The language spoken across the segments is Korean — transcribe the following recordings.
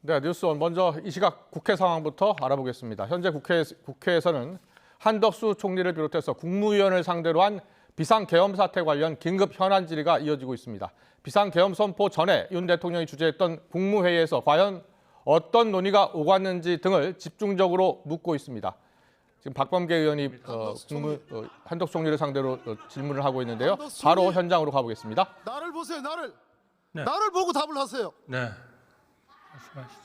네, 뉴스원 먼저 이 시각 국회 상황부터 알아보겠습니다. 현재 국회에서는 한덕수 총리를 비롯해서 국무위원을 상대로 한 비상계엄 사태 관련 긴급 현안 질의가 이어지고 있습니다. 비상계엄 선포 전에 윤 대통령이 주재했던 국무회의에서 과연 어떤 논의가 오갔는지 등을 집중적으로 묻고 있습니다. 지금 박범계 의원이 한덕수 총리를 상대로 질문을 하고 있는데요. 바로 현장으로 가보겠습니다. 나를 보세요, 나를. 네. 나를 보고 답을 하세요. 네. 말씀하시죠.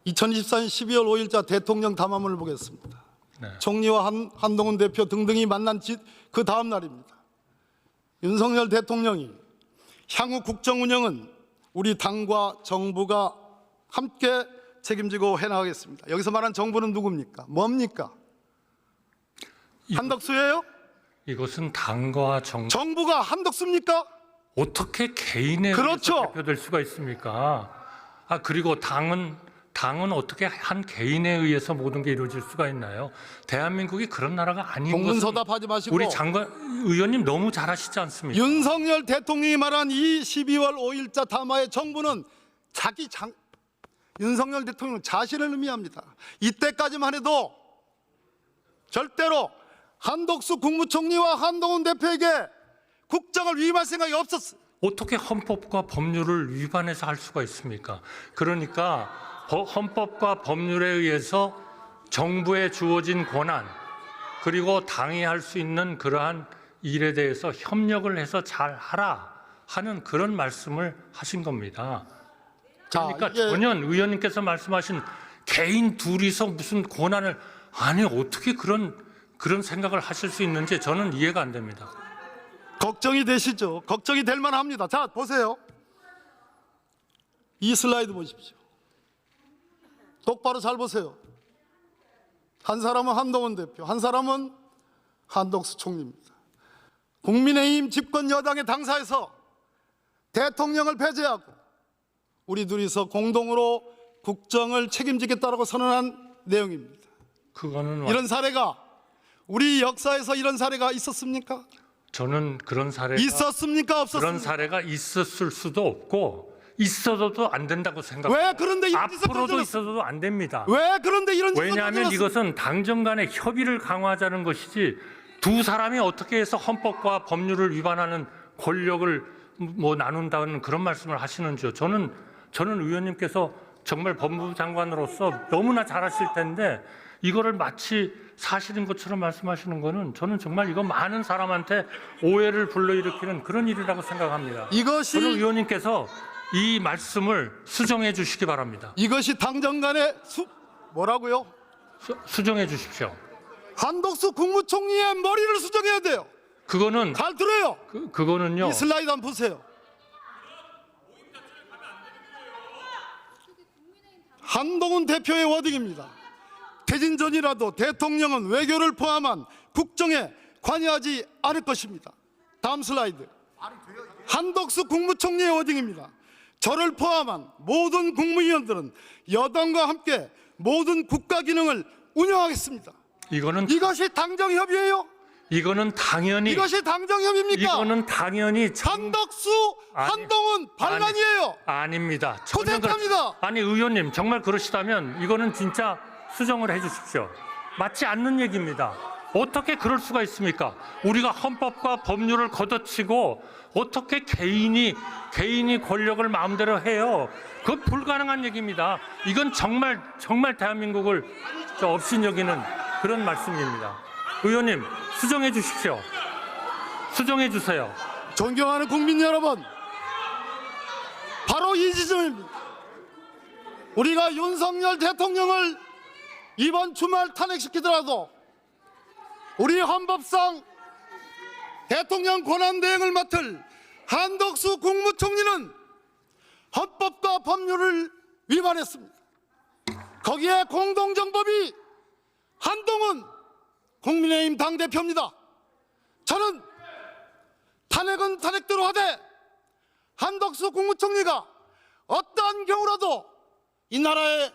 2024년 12월 5일자 대통령 담화문을 보겠습니다. 네. 총리와 한동훈 대표 등등이 만난 그 다음 날입니다. 윤석열 대통령이 향후 국정 운영은 우리 당과 정부가 함께 책임지고 해나가겠습니다. 여기서 말한 정부는 누굽니까? 뭡니까? 한덕수예요? 이것은 당과 정부가 한덕수입니까? 어떻게 개인의 그렇죠. 의해서 대표될 수가 있습니까? 그리고 당은 어떻게 한 개인에 의해서 모든 게 이루어질 수가 있나요? 대한민국이 그런 나라가 아닌 것은 동문서답하지 마시고 우리 장관 의원님 너무 잘하시지 않습니까? 윤석열 대통령이 말한 이 12월 5일자 담화의 정부는 윤석열 대통령 자신을 의미합니다. 이때까지만 해도 절대로 한덕수 국무총리와 한동훈 대표에게 국정을 위임할 생각이 없었어요. 어떻게 헌법과 법률을 위반해서 할 수가 있습니까? 그러니까 헌법과 법률에 의해서 정부에 주어진 권한 그리고 당이 할 수 있는 그러한 일에 대해서 협력을 해서 잘 하라 하는 그런 말씀을 하신 겁니다. 그러니까 전혀 의원님께서 말씀하신 개인 둘이서 무슨 권한을 어떻게 그런 생각을 하실 수 있는지 저는 이해가 안 됩니다. 걱정이 되시죠? 걱정이 될 만합니다. 자, 보세요. 이 슬라이드 보십시오. 똑바로 잘 보세요. 한 사람은 한동훈 대표, 한 사람은 한덕수 총리입니다. 국민의힘 집권 여당의 당사에서 대통령을 배제하고 우리 둘이서 공동으로 국정을 책임지겠다고 선언한 내용입니다. 그거는 이런 사례가 우리 역사에서 이런 사례가 있었습니까? 저는 그런 사례가 있었습니까? 없었습니까? 그런 사례가 있었을 수도 없고 있어도 안 된다고 생각합니다. 왜 그런데 이런 짓을 앞으로도 저질렀어요? 있어도 안 됩니다. 왜 그런데 이런 짓을 왜냐하면 저질렀어요? 이것은 당정 간의 협의를 강화하자는 것이지 두 사람이 어떻게 해서 헌법과 법률을 위반하는 권력을 나눈다는 그런 말씀을 하시는지요. 저는 의원님께서 정말 법무부 장관으로서 너무나 잘하실 텐데 이거를 마치 사실인 것처럼 말씀하시는 거는 저는 정말 이거 많은 사람한테 오해를 불러일으키는 그런 일이라고 생각합니다. 저는 의원님께서 이 말씀을 수정해 주시기 바랍니다. 이것이 당정 간의 뭐라고요? 수정해 주십시오. 한덕수 국무총리의 머리를 수정해야 돼요. 그거는 잘 들어요. 그거는요. 이 슬라이드 한번 보세요. 한동훈 대표의 워딩입니다. 퇴진 전이라도 대통령은 외교를 포함한 국정에 관여하지 않을 것입니다. 다음 슬라이드. 한덕수 국무총리의 워딩입니다. 저를 포함한 모든 국무위원들은 여당과 함께 모든 국가 기능을 운영하겠습니다. 이것이 당정협의예요? 이거는 당연히 이것이 당정협의입니까? 이거는 당연히 한덕수, 한동훈 반란이에요. 아닙니다. 코세타입니다. 의원님 정말 그러시다면 이거는 진짜 수정을 해 주십시오. 맞지 않는 얘기입니다. 어떻게 그럴 수가 있습니까? 우리가 헌법과 법률을 걷어치고 어떻게 개인이 권력을 마음대로 해요? 그건 불가능한 얘기입니다. 이건 정말 대한민국을 업신여기는 그런 말씀입니다. 의원님 수정해 주십시오. 수정해 주세요. 존경하는 국민 여러분, 바로 이 지점입니다. 우리가 윤석열 대통령을 이번 주말 탄핵시키더라도 우리 헌법상 대통령 권한대행을 맡을 한덕수 국무총리는 헌법과 법률을 위반했습니다. 거기에 공동정법이 한동훈 국민의힘 당대표입니다. 저는 탄핵은 탄핵대로 하되 한덕수 국무총리가 어떠한 경우라도 이 나라의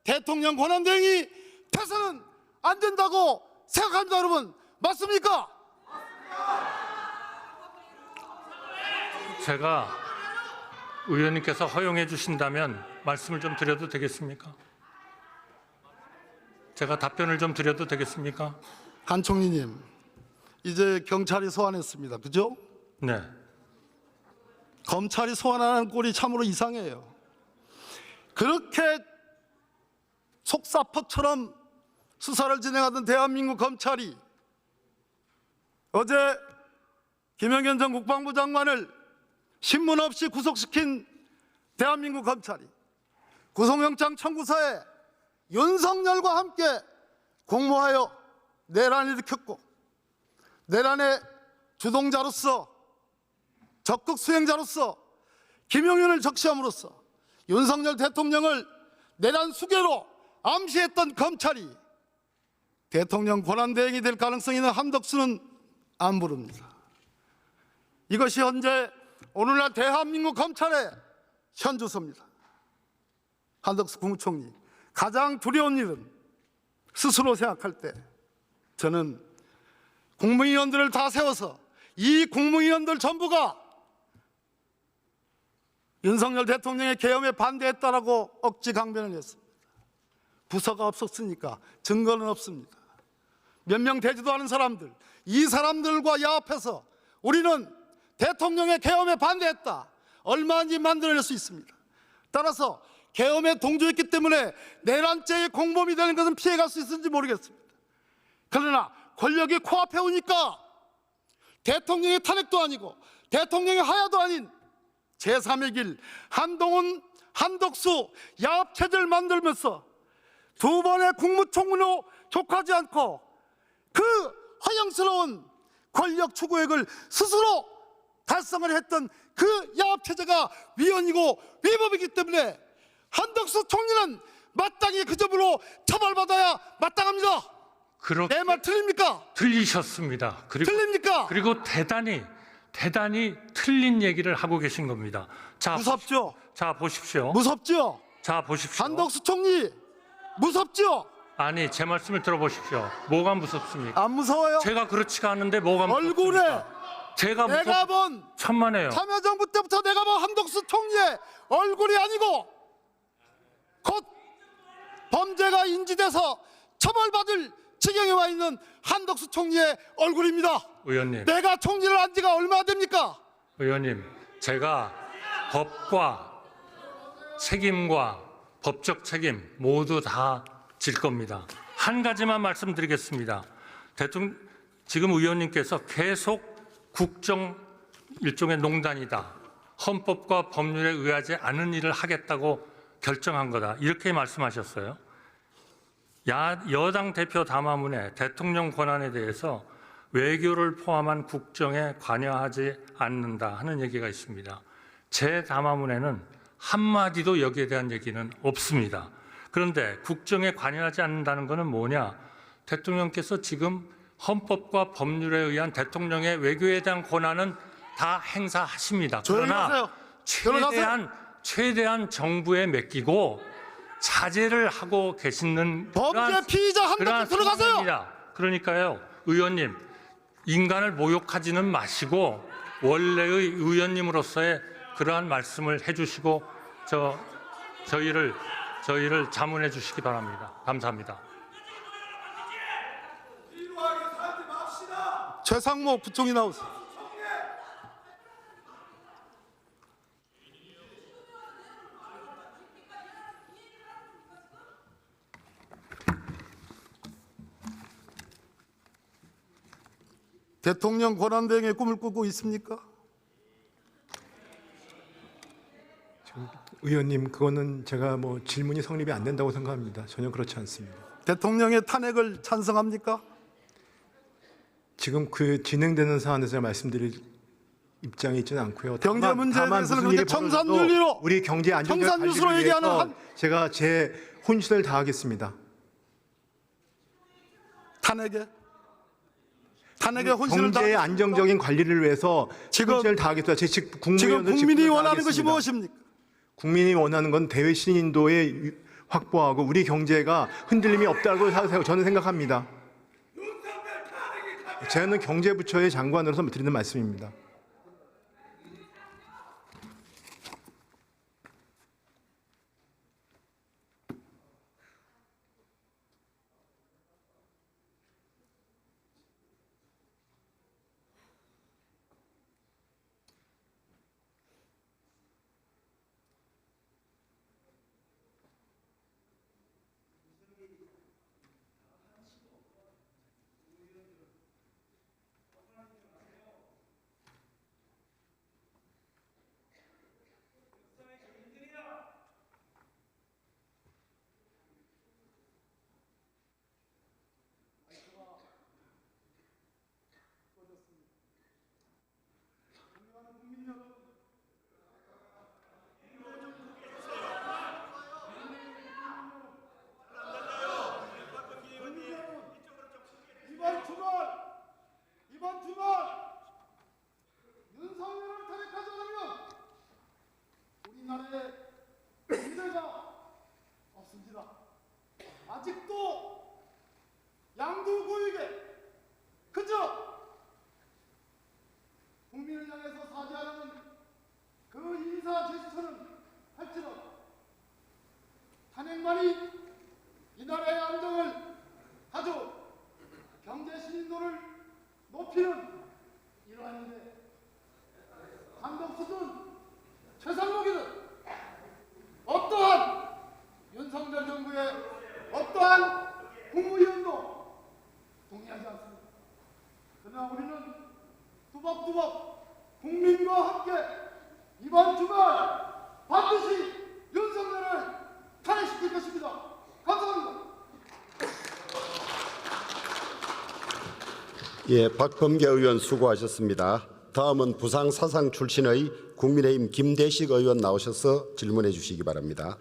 대통령 권한대행이 돼서는 안 된다고 생각합니다. 여러분 맞습니까? 제가 의원님께서 허용해 주신다면 말씀을 좀 드려도 되겠습니까? 제가 답변을 좀 드려도 되겠습니까? 한 총리님, 이제 경찰이 소환했습니다. 그죠? 네. 검찰이 소환하는 꼴이 참으로 이상해요. 그렇게 속사포처럼 수사를 진행하던 대한민국 검찰이 어제 김영현 전 국방부 장관을 신문 없이 구속시킨 대한민국 검찰이 구속영장 청구서에 윤석열과 함께 공모하여 내란을 일으켰고, 내란의 주동자로서 적극 수행자로서 김용현을 적시함으로써 윤석열 대통령을 내란 수괴로 암시했던 검찰이 대통령 권한대행이 될 가능성이 있는 한덕수는 안 부릅니다. 이것이 현재 오늘날 대한민국 검찰의 현주소입니다. 한덕수 국무총리, 가장 두려운 일은 스스로 생각할 때 저는 국무위원들을 다 세워서 이 국무위원들 전부가 윤석열 대통령의 계엄에 반대했다라고 억지 강변을 했습니다. 부서가 없었으니까 증거는 없습니다. 몇 명 되지도 않은 사람들, 이 사람들과 야합해서 우리는 대통령의 계엄에 반대했다, 얼마든지 만들어낼 수 있습니다. 따라서 계엄에 동조했기 때문에 내란죄의 공범이 되는 것은 피해갈 수 있을지 모르겠습니다. 그러나 권력이 코앞에 오니까 대통령의 탄핵도 아니고 대통령의 하야도 아닌 제3의 길, 한동훈, 한덕수 야합체제를 만들면서 두 번의 국무총리로 족하지 않고 그 허영스러운 권력 추구액을 스스로 달성을 했던 그 야합체제가 위헌이고 위법이기 때문에 한덕수 총리는 마땅히 그 점으로 처벌받아야 마땅합니다. 내 말 틀립니까? 틀리셨습니다. 틀립니까? 그리고 대단히 틀린 얘기를 하고 계신 겁니다. 자, 무섭죠? 자 보십시오. 무섭죠? 자 보십시오. 한덕수 총리 무섭죠? 아니 제 말씀을 들어보십시오. 뭐가 무섭습니까? 안 무서워요? 제가 그렇지가 않은데 뭐가 얼굴에 무섭습니까? 제가 내가 본 천만에요. 참여정부 때부터 내가 본 한덕수 총리의 얼굴이 아니고 곧 범죄가 인지돼서 처벌받을 지경에 와 있는 한덕수 총리의 얼굴입니다. 의원님, 내가 총리를 한 지가 얼마나 됩니까? 의원님, 제가 법과 책임과 법적 책임 모두 다 질 겁니다. 한 가지만 말씀드리겠습니다. 지금 의원님께서 계속 국정 일종의 농단이다, 헌법과 법률에 의하지 않은 일을 하겠다고 결정한 거다, 이렇게 말씀하셨어요. 여당 대표 담화문에 대통령 권한에 대해서 외교를 포함한 국정에 관여하지 않는다 하는 얘기가 있습니다. 제 담화문에는 한마디도 여기에 대한 얘기는 없습니다. 그런데 국정에 관여하지 않는다는 것은 뭐냐? 대통령께서 지금 헌법과 법률에 의한 대통령의 외교에 대한 권한은 다 행사하십니다. 그러나 최대한 정부에 맡기고 자제를 하고 계시는 범죄 피의자 한덕수 들어가세요. 상황입니다. 그러니까요, 의원님, 인간을 모욕하지는 마시고 원래의 의원님으로서의 그러한 말씀을 해주시고 저희를 자문해 주시기 바랍니다. 감사합니다. 최상목 부총리 나오세요. 대통령 권한대행의 꿈을 꾸고 있습니까? 의원님, 그거는 제가 질문이 성립이 안 된다고 생각합니다. 전혀 그렇지 않습니다. 대통령의 탄핵을 찬성합니까? 지금 그 진행되는 사안에서 제가 말씀드릴 입장이 있지는 않고요. 경제 문제에 다만 대해서는 무슨 일이 그렇게 청산윤리로, 우리 경제 안정적 청산유수로 관리를 얘기하는 위해서 제가 제 혼신을 다하겠습니다. 탄핵에 혼신을 경제의 다하겠습니까? 안정적인 관리를 위해서 지금- 혼신을 다하겠다. 제 지금 국무위원도 국민이 직분을 원하는 것이 다하겠습니다. 무엇입니까? 국민이 원하는 건 대외 신인도에 확보하고 우리 경제가 흔들림이 없다고 저는 생각합니다. 저는 경제부처의 장관으로서 드리는 말씀입니다. 없습니다. 아직도 양두구에게 그저 국민을 향해서 사죄하는 그 인사 제스처는 할지라도 탄핵만이 이 나라의 안정을 가져 경제 신인도를 높이는 이러한 일에 한덕수든 최상목이든 어떠한 윤석열 정부의 어떠한 국무위원도 동의하지 않습니다. 그러나 우리는 뚜벅뚜벅 국민과 함께 이번 주말 반드시 윤석열을 탄핵시킬 것입니다. 감사합니다. 예, 박범계 의원 수고하셨습니다. 다음은 부상 사상 출신의 국민의힘 김대식 의원 나오셔서 질문해 주시기 바랍니다.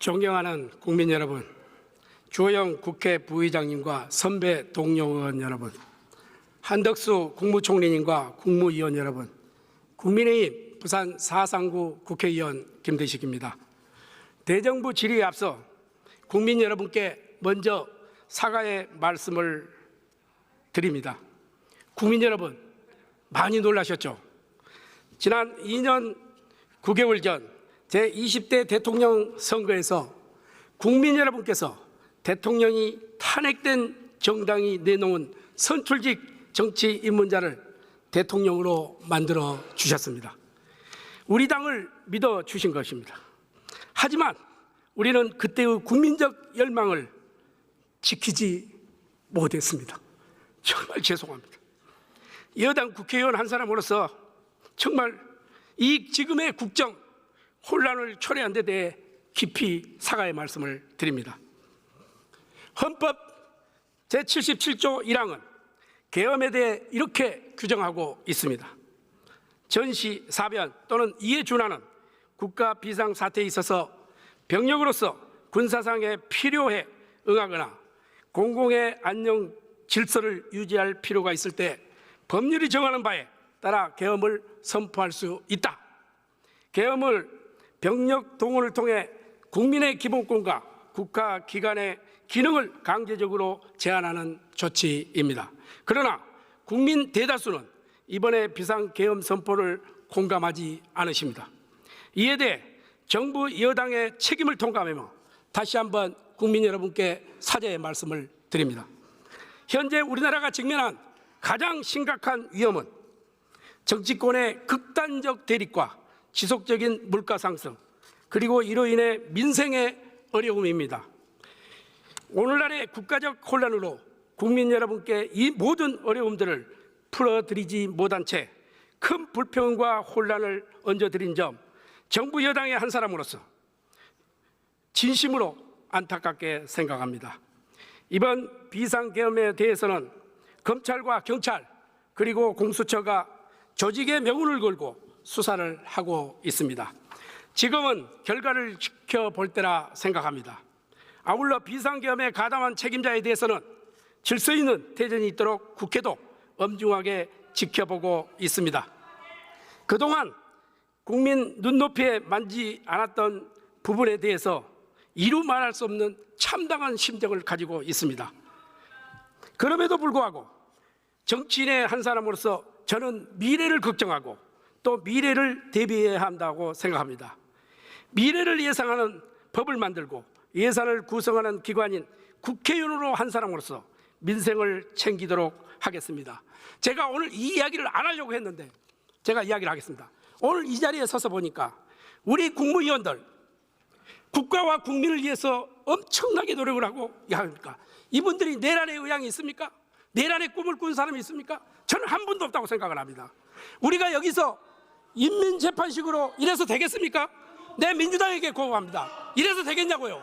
존경하는 국민 여러분, 주호영 국회 부의장님과 선배 동료 의원 여러분, 한덕수 국무총리님과 국무위원 여러분, 국민의힘 부산 439 국회의원 김대식입니다. 대정부 질의에 앞서 국민 여러분께 먼저 사과의 말씀을 드립니다. 국민 여러분, 많이 놀라셨죠? 지난 2년 9개월 전 제20대 대통령 선거에서 국민 여러분께서 대통령이 탄핵된 정당이 내놓은 선출직 정치 입문자를 대통령으로 만들어 주셨습니다. 우리 당을 믿어 주신 것입니다. 하지만 우리는 그때의 국민적 열망을 지키지 못했습니다. 정말 죄송합니다. 여당 국회의원 한 사람으로서 정말 이 지금의 국정 혼란을 초래한 데 대해 깊이 사과의 말씀을 드립니다. 헌법 제77조 1항은 계엄에 대해 이렇게 규정하고 있습니다. 전시, 사변 또는 이에 준하는 국가 비상사태에 있어서 병력으로서 군사상에 필요해 응하거나 공공의 안녕 질서를 유지할 필요가 있을 때 법률이 정하는 바에 따라 계엄을 선포할 수 있다. 계엄을 병력 동원을 통해 국민의 기본권과 국가기관의 기능을 강제적으로 제한하는 조치입니다. 그러나 국민 대다수는 이번에 비상계엄 선포를 공감하지 않으십니다. 이에 대해 정부 여당의 책임을 통감하며 다시 한번 국민 여러분께 사죄의 말씀을 드립니다. 현재 우리나라가 직면한 가장 심각한 위험은 정치권의 극단적 대립과 지속적인 물가 상승, 그리고 이로 인해 민생의 어려움입니다. 오늘날의 국가적 혼란으로 국민 여러분께 이 모든 어려움들을 풀어드리지 못한 채 큰 불평과 혼란을 얹어드린 점, 정부 여당의 한 사람으로서 진심으로 안타깝게 생각합니다. 이번 비상계엄에 대해서는 검찰과 경찰 그리고 공수처가 조직의 명운을 걸고 수사를 하고 있습니다. 지금은 결과를 지켜볼 때라 생각합니다. 아울러 비상계엄에 가담한 책임자에 대해서는 질서 있는 대전이 있도록 국회도 엄중하게 지켜보고 있습니다. 그동안 국민 눈높이에 만지 않았던 부분에 대해서 이루 말할 수 없는 참담한 심정을 가지고 있습니다. 그럼에도 불구하고 정치인의 한 사람으로서 저는 미래를 걱정하고 또 미래를 대비해야 한다고 생각합니다. 미래를 예상하는 법을 만들고 예산을 구성하는 기관인 국회의원으로 한 사람으로서 민생을 챙기도록 하겠습니다. 제가 오늘 이 이야기를 안 하려고 했는데 제가 이야기를 하겠습니다. 오늘 이 자리에 서서 보니까 우리 국무위원들 국가와 국민을 위해서 엄청나게 노력을 하고 합니까? 이분들이 내란의 의향이 있습니까? 내란의 꿈을 꾼 사람이 있습니까? 저는 한 분도 없다고 생각을 합니다. 우리가 여기서 인민재판식으로 이래서 되겠습니까? 내 민주당에게 고백합니다. 이래서 되겠냐고요?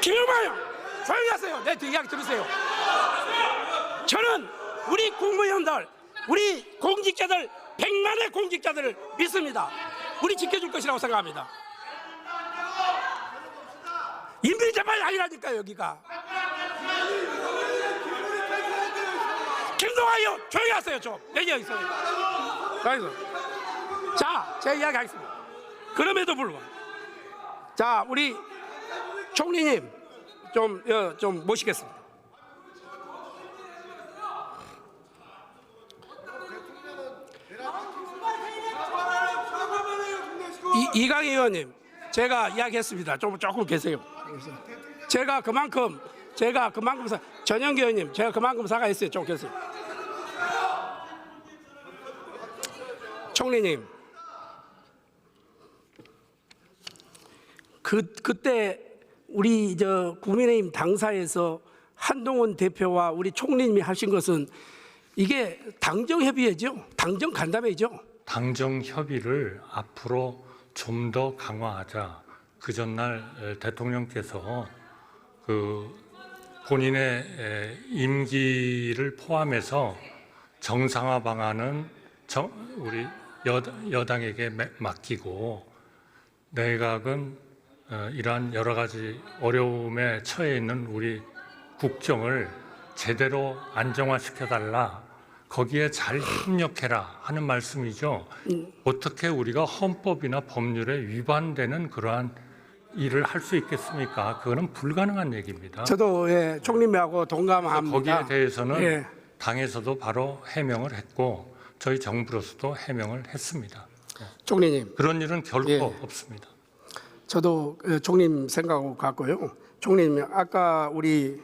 김영만요, 조용히 하세요. 내 이야기 들으세요. 저는 우리 국무위원들, 우리 공직자들 100명 장난의 공직자들을 믿습니다. 우리 지켜줄 것이라고 생각합니다. 인민재판이 아니라니까요, 여기가. 김동완 의원 조용히 하세요. 좀 얘기하고 있어요. 자, 제가 이야기하겠습니다. 그럼에도 불구하고 자, 우리 총리님 좀 모시겠습니다. 이강희 의원님, 제가 이야기했습니다. 조금 계세요. 제가 그만큼 전영기 의원님, 제가 그만큼 사과했어요. 좀 계세요. 총리님, 그때 우리 국민의힘 당사에서 한동훈 대표와 우리 총리님이 하신 것은 이게 당정 협의회죠, 당정 간담회죠. 당정 협의를 앞으로 좀 더 강화하자. 그 전날 대통령께서 그 본인의 임기를 포함해서 정상화 방안은 우리 여당에게 맡기고 내각은 이러한 여러 가지 어려움에 처해 있는 우리 국정을 제대로 안정화시켜달라. 거기에 잘 협력해라 하는 말씀이죠. 어떻게 우리가 헌법이나 법률에 위반되는 그러한 일을 할 수 있겠습니까? 그거는 불가능한 얘기입니다. 저도 총리님하고 동감합니다. 거기에 대해서는 예. 당에서도 바로 해명을 했고 저희 정부로서도 해명을 했습니다. 총리님, 그런 일은 결코 예. 없습니다. 저도 총리님 생각하고 같고요. 총리님, 아까 우리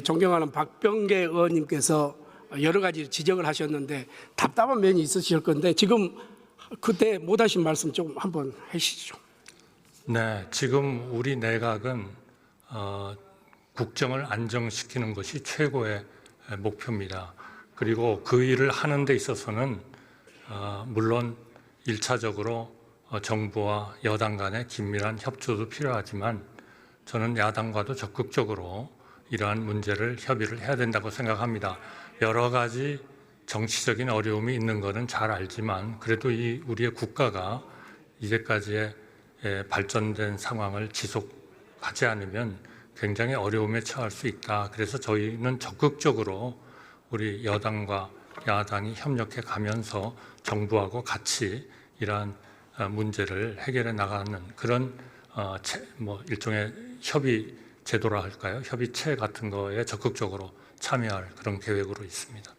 존경하는 박병계 의원님께서 여러 가지 지적을 하셨는데 답답한 면이 있으실 건데 지금 그때 못 하신 말씀 좀 한번 해주시죠. 네, 지금 우리 내각은 국정을 안정시키는 것이 최고의 목표입니다. 그리고 그 일을 하는 데 있어서는 물론 1차적으로 정부와 여당 간의 긴밀한 협조도 필요하지만 저는 야당과도 적극적으로 이러한 문제를 협의를 해야 된다고 생각합니다. 여러 가지 정치적인 어려움이 있는 것은 잘 알지만 그래도 우리의 국가가 이제까지의 발전된 상황을 지속하지 않으면 굉장히 어려움에 처할 수 있다. 그래서 저희는 적극적으로 우리 여당과 야당이 협력해 가면서 정부하고 같이 이러한 문제를 해결해 나가는 그런 일종의 협의 제도라 할까요? 협의체 같은 거에 적극적으로 참여할 그런 계획으로 있습니다.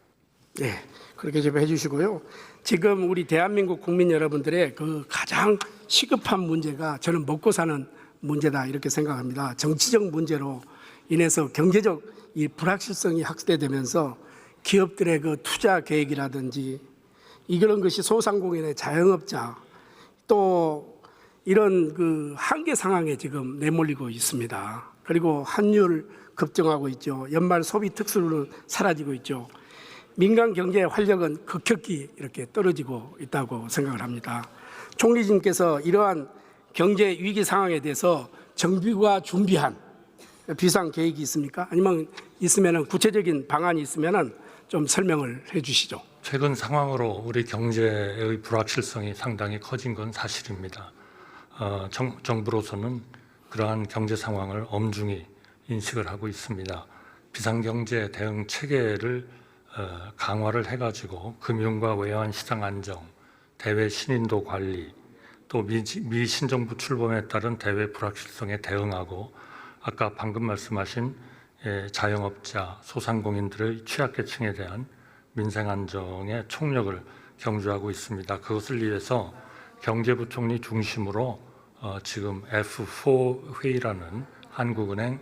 네, 그렇게 좀 해주시고요. 지금 우리 대한민국 국민 여러분들의 그 가장 시급한 문제가 저는 먹고 사는 문제다 이렇게 생각합니다. 정치적 문제로 인해서 경제적 이 불확실성이 확대되면서 기업들의 그 투자 계획이라든지 이런 것이 소상공인의 자영업자 또 이런 그 한계 상황에 지금 내몰리고 있습니다. 그리고 환율 급증하고 있죠. 연말 소비 특수는 사라지고 있죠. 민간 경제의 활력은 급격히 이렇게 떨어지고 있다고 생각을 합니다. 총리님께서 이러한 경제 위기 상황에 대해서 정부가 준비한 비상 계획이 있습니까? 아니면 있으면 구체적인 방안이 있으면 좀 설명을 해주시죠. 최근 상황으로 우리 경제의 불확실성이 상당히 커진 건 사실입니다. 정부로서는 그러한 경제 상황을 엄중히 인식을 하고 있습니다. 비상경제 대응 체계를 강화를 해가지고 금융과 외환 시장 안정, 대외 신인도 관리, 또 미 신정부 출범에 따른 대외 불확실성에 대응하고 아까 방금 말씀하신 자영업자, 소상공인들의 취약계층에 대한 민생 안정의 총력을 경주하고 있습니다. 그것을 위해서 경제부총리 중심으로 지금 F4 회의라는 한국은행,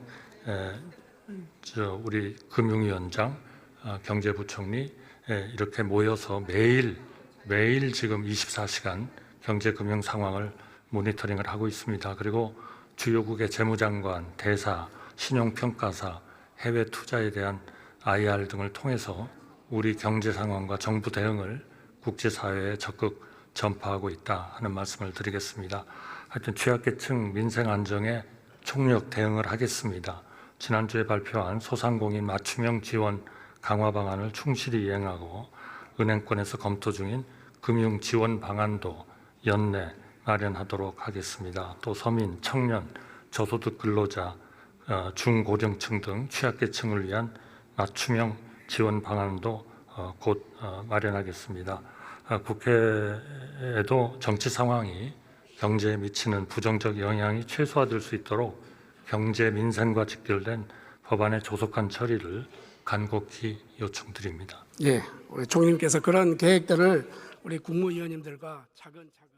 우리 금융위원장, 경제부총리 이렇게 모여서 매일 지금 24시간 경제금융 상황을 모니터링을 하고 있습니다. 그리고 주요국의 재무장관, 대사, 신용평가사, 해외 투자에 대한 IR 등을 통해서 우리 경제 상황과 정부 대응을 국제사회에 적극 전파하고 있다 하는 말씀을 드리겠습니다. 하여튼 취약계층 민생 안정에 총력 대응을 하겠습니다. 지난주에 발표한 소상공인 맞춤형 지원 강화 방안을 충실히 이행하고 은행권에서 검토 중인 금융 지원 방안도 연내 마련하도록 하겠습니다. 또 서민, 청년, 저소득 근로자, 중고령층 등 취약계층을 위한 맞춤형 지원 방안도 곧 마련하겠습니다. 국회에도 정치 상황이 경제에 미치는 부정적 영향이 최소화될 수 있도록 경제 민생과 직결된 법안의 조속한 처리를 간곡히 요청드립니다. 예, 우리 총리님께서 그런 계획들을 우리 국무위원님들과 차근차근.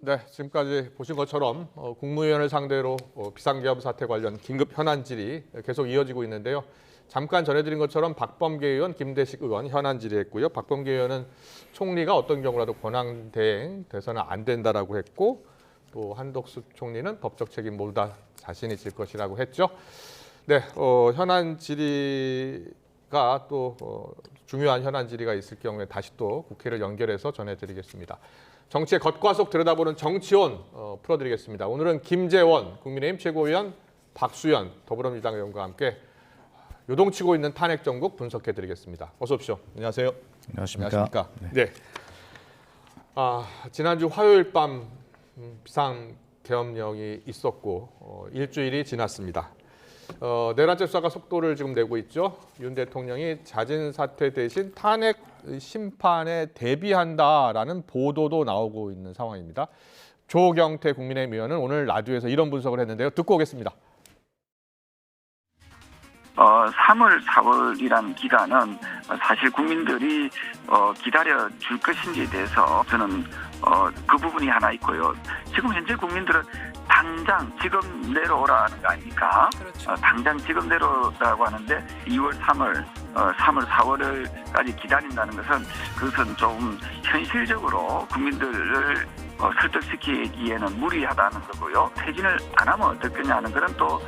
네, 지금까지 보신 것처럼 국무위원을 상대로 비상계엄 사태 관련 긴급 현안 질의 계속 이어지고 있는데요. 잠깐 전해드린 것처럼 박범계 의원, 김대식 의원 현안 질의했고요. 박범계 의원은 총리가 어떤 경우라도 권한 대행 돼서는 안 된다라고 했고, 또 한덕수 총리는 법적 책임 모두 다 자신이 질 것이라고 했죠. 네, 현안 질의가 또 중요한 현안 질의가 있을 경우에 다시 또 국회를 연결해서 전해드리겠습니다. 정치의 겉과 속 들여다보는 정치온 풀어드리겠습니다. 오늘은 김재원 국민의힘 최고위원, 박수현 더불어민주당 의원과 함께 요동치고 있는 탄핵 정국 분석해드리겠습니다. 어서 오십시오. 안녕하세요. 안녕하십니까. 네. 지난주 화요일 밤 비상계엄령이 있었고 일주일이 지났습니다. 내란죄 수사가 속도를 지금 내고 있죠. 윤 대통령이 자진 사퇴 대신 탄핵 심판에 대비한다라는 보도도 나오고 있는 상황입니다. 조경태 국민의힘 의원은 오늘 라디오에서 이런 분석을 했는데요. 듣고 오겠습니다. 3월, 4월이라는 기간은 사실 국민들이 기다려 줄 것인지에 대해서 저는 그 부분이 하나 있고요. 지금 현재 국민들은 당장 지금 내려오라는 거 아닙니까? 그렇죠. 당장 지금 내려오라고 하는데 2월, 3월, 3월, 4월까지 기다린다는 그것은 좀 현실적으로 국민들을 설득시키기에는 무리하다는 거고요. 퇴진을 안 하면 어떻겠냐 하는 그런 또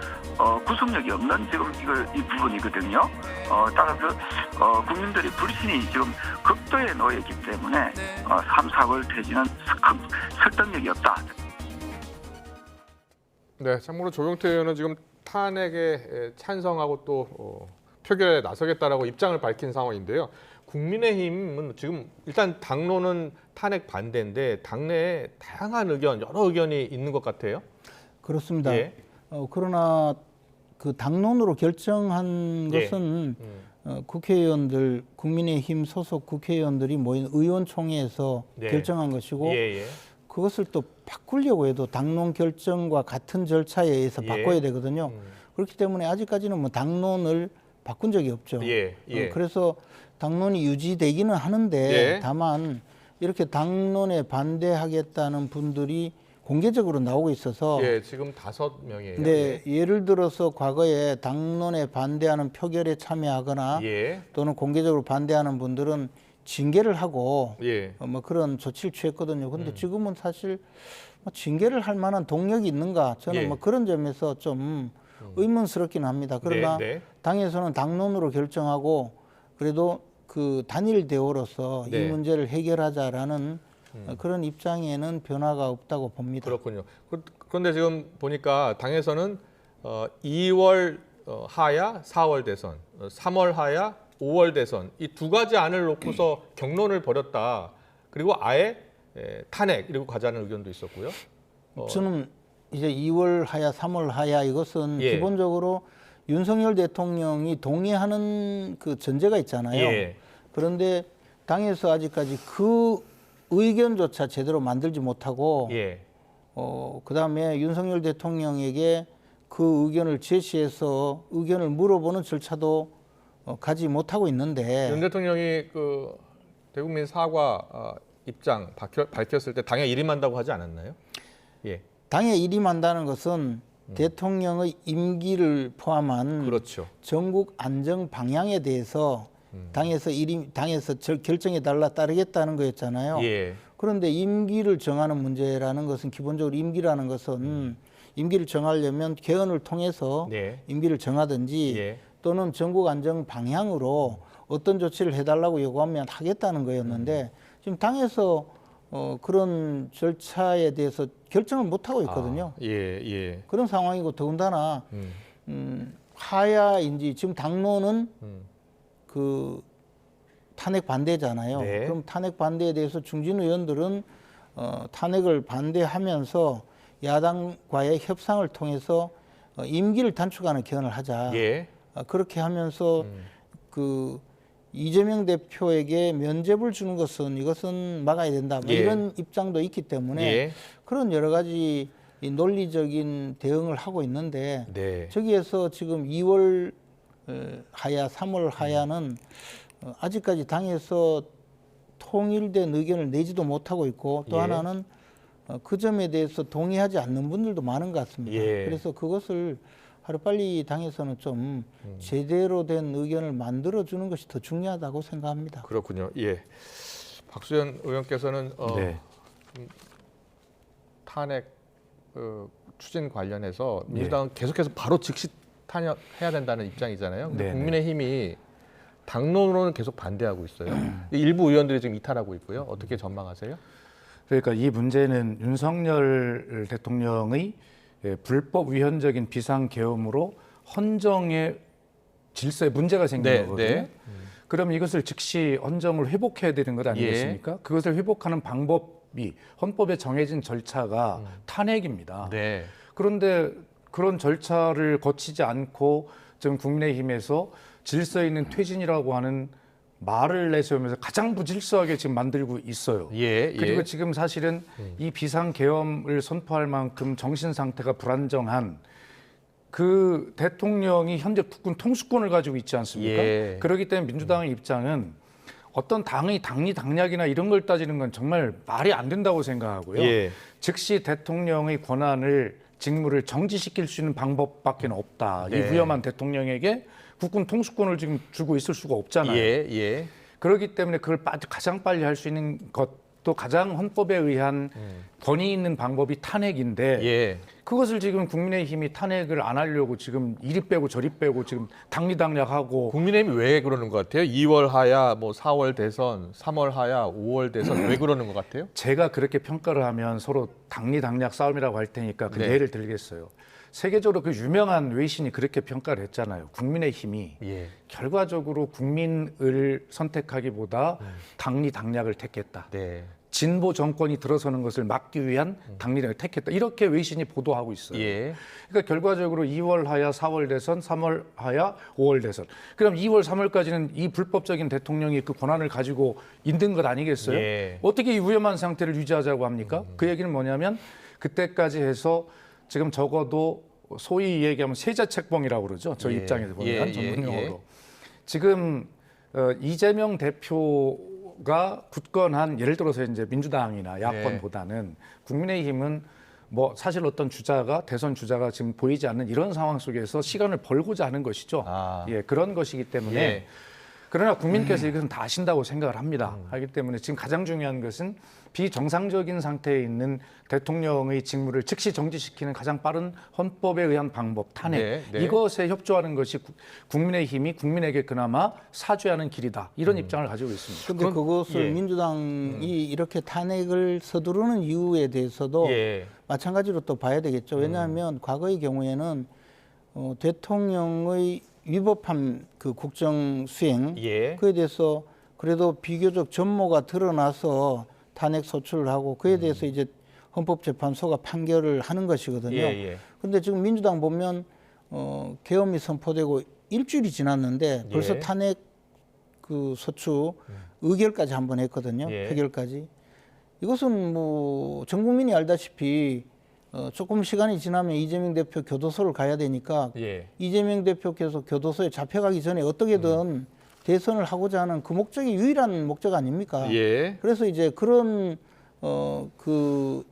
구속력이 없는 지금 이 부분이거든요. 따라서 국민들의 불신이 지금 극도에 놓여 있기 때문에 3, 4월 퇴진은 설득력이 없다. 네, 참고로 조경태 의원은 지금 탄핵에 찬성하고 또 표결에 나서겠다라고 입장을 밝힌 상황인데요. 국민의힘은 지금 일단 당론은 탄핵 반대인데 당내에 다양한 의견, 여러 의견이 있는 것 같아요. 그렇습니다. 예. 그러나 그 당론으로 결정한 예. 것은 국회의원들, 국민의힘 소속 국회의원들이 모인 의원총회에서 네. 결정한 것이고 예. 그것을 또 바꾸려고 해도 당론 결정과 같은 절차에 의해서 예. 바꿔야 되거든요. 그렇기 때문에 아직까지는 뭐 당론을 바꾼 적이 없죠. 예. 그래서 당론이 유지되기는 하는데 예. 다만 이렇게 당론에 반대하겠다는 분들이 공개적으로 나오고 있어서 예, 지금 5명이에요. 네, 예를 들어서 과거에 당론에 반대하는 표결에 참여하거나 예. 또는 공개적으로 반대하는 분들은 징계를 하고 예. 뭐 그런 조치를 취했거든요. 그런데 지금은 사실 뭐 징계를 할 만한 동력이 있는가 저는 예. 뭐 그런 점에서 좀 의문스럽기는 합니다. 그러나 네. 당에서는 당론으로 결정하고 그래도 그 단일 대우로서 네. 이 문제를 해결하자라는 그런 입장에는 변화가 없다고 봅니다. 그렇군요. 그런데 지금 보니까 당에서는 2월 하야 4월 대선, 3월 하야 5월 대선 이 두 가지 안을 놓고서 경론을 벌였다. 그리고 아예 탄핵 이러고 가자는 의견도 있었고요. 저는 이제 2월 하야 3월 하야 이것은 예. 기본적으로 윤석열 대통령이 동의하는 그 전제가 있잖아요. 예. 그런데 당에서 아직까지 그 의견조차 제대로 만들지 못하고 예. 그다음에 윤석열 대통령에게 그 의견을 제시해서 의견을 물어보는 절차도 가지 못하고 있는데 윤 대통령이 그 대국민 사과 입장 밝혔을 때 당에 일임한다고 하지 않았나요? 예. 당에 일임한다는 것은 대통령의 임기를 포함한 그렇죠. 전국 안정 방향에 대해서 당에서 결정에 따르겠다는 거였잖아요. 예. 그런데 임기를 정하는 문제라는 것은 기본적으로 임기라는 것은 임기를 정하려면 개헌을 통해서 네. 임기를 정하든지 예. 또는 전국 안정 방향으로 어떤 조치를 해달라고 요구하면 하겠다는 거였는데 지금 당에서 그런 절차에 대해서 결정을 못 하고 있거든요. 예. 그런 상황이고 더군다나 하야인지 지금 당론은 그 탄핵 반대잖아요. 네. 그럼 탄핵 반대에 대해서 중진 의원들은 탄핵을 반대하면서 야당과의 협상을 통해서 임기를 단축하는 개헌을 하자. 예. 그렇게 하면서 그 이재명 대표에게 면죄부를 주는 것은 이것은 막아야 된다. 뭐 예. 이런 입장도 있기 때문에 예. 그런 여러 가지 이 논리적인 대응을 하고 있는데 네. 저기에서 지금 2월 하야, 3월 하야는 아직까지 당에서 통일된 의견을 내지도 못하고 있고 또 예. 하나는 그 점에 대해서 동의하지 않는 분들도 많은 것 같습니다. 예. 그래서 그것을 하루빨리 당에서는 좀 제대로 된 의견을 만들어주는 것이 더 중요하다고 생각합니다. 그렇군요. 예. 박수현 의원께서는 네. 탄핵 추진 관련해서 민주당은 계속해서 바로 즉시 탄핵해야 된다는 입장이잖아요. 근데 네, 국민의힘이 당론으로는 계속 반대하고 있어요. 일부 의원들이 지금 이탈하고 있고요. 어떻게 전망하세요? 그러니까 이 문제는 윤석열 대통령의 불법 위헌적인 비상계엄으로 헌정의 질서에 문제가 생긴 네, 거거든요. 네. 그럼 이것을 즉시 헌정을 회복해야 되는 것 아니겠습니까? 그것을 회복하는 방법이 헌법에 정해진 절차가 탄핵입니다. 네. 그런데 그런 절차를 거치지 않고 지금 국민의힘에서 질서 있는 퇴진이라고 하는 말을 내세우면서 가장 부질서하게 지금 만들고 있어요. 예, 예. 그리고 지금 사실은 이 비상계엄을 선포할 만큼 정신 상태가 불안정한 그 대통령이 현재 국군 통수권을 가지고 있지 않습니까? 예. 그렇기 때문에 민주당의 입장은 어떤 당의 당리당략이나 이런 걸 따지는 건 정말 말이 안 된다고 생각하고요. 예. 즉시 대통령의 권한을 직무를 정지시킬 수 있는 방법밖에 없다. 네. 이 위험한 대통령에게 국군 통수권을 지금 주고 있을 수가 없잖아요. 예, 예. 그렇기 때문에 그걸 가장 빨리 할 수 있는 것도 가장 헌법에 의한 권위 있는 방법이 탄핵인데 예. 그것을 지금 국민의힘이 탄핵을 안 하려고 지금 이리 빼고 저리 빼고 지금 당리당략하고 국민의힘이 왜 그러는 것 같아요? 2월 하야, 뭐 4월 대선, 3월 하야, 5월 대선 왜 그러는 것 같아요? 제가 그렇게 평가를 하면 서로 당리당략 싸움이라고 할 테니까 그 네. 예를 들겠어요. 세계적으로 그 유명한 외신이 그렇게 평가를 했잖아요. 국민의힘이 예. 결과적으로 국민을 선택하기보다 당리당략을 택했다. 네. 진보 정권이 들어서는 것을 막기 위한 당리당략을 택했다. 이렇게 외신이 보도하고 있어요. 예. 그러니까 결과적으로 2월 하야 4월 대선, 3월 하야 5월 대선. 그럼 2월 3월까지는 이 불법적인 대통령이 그 권한을 가지고 있는 것 아니겠어요? 예. 어떻게 이 위험한 상태를 유지하자고 합니까? 그 얘기는 뭐냐면 그때까지 해서 지금 적어도 소위 얘기하면 세자책봉이라고 그러죠. 저 예. 입장에서 보면 예, 전문 용어로. 예. 지금 이재명 대표가 굳건한 예를 들어서 이제 민주당이나 야권보다는 국민의힘은 뭐 사실 어떤 주자가 대선 주자가 지금 보이지 않는 이런 상황 속에서 시간을 벌고자 하는 것이죠. 아. 예, 그런 것이기 때문에 예. 그러나 국민께서 이것은 다 아신다고 생각을 합니다. 하기 때문에 지금 가장 중요한 것은 비정상적인 상태에 있는 대통령의 직무를 즉시 정지시키는 가장 빠른 헌법에 의한 방법, 탄핵. 네, 네. 이것에 협조하는 것이 국민의힘이 국민에게 그나마 사죄하는 길이다. 이런 입장을 가지고 있습니다. 근데 그것을 예. 민주당이 이렇게 탄핵을 서두르는 이유에 대해서도 예. 마찬가지로 또 봐야 되겠죠. 왜냐하면 과거의 경우에는 대통령의 위법한 그 국정 수행 예. 그에 대해서 그래도 비교적 전모가 드러나서 탄핵 소추를 하고 그에 대해서 이제 헌법재판소가 판결을 하는 것이거든요. 예. 근데 지금 민주당 보면 계엄이 선포되고 일주일이 지났는데 벌써 예. 탄핵 그 소추 의결까지 한번 했거든요. 예. 표결까지. 이것은 뭐 전 국민이 알다시피 조금 시간이 지나면 이재명 대표 교도소를 가야 되니까 예. 이재명 대표께서 교도소에 잡혀가기 전에 어떻게든 대선을 하고자 하는 그 목적이 유일한 목적 아닙니까? 예. 그래서 이제 그런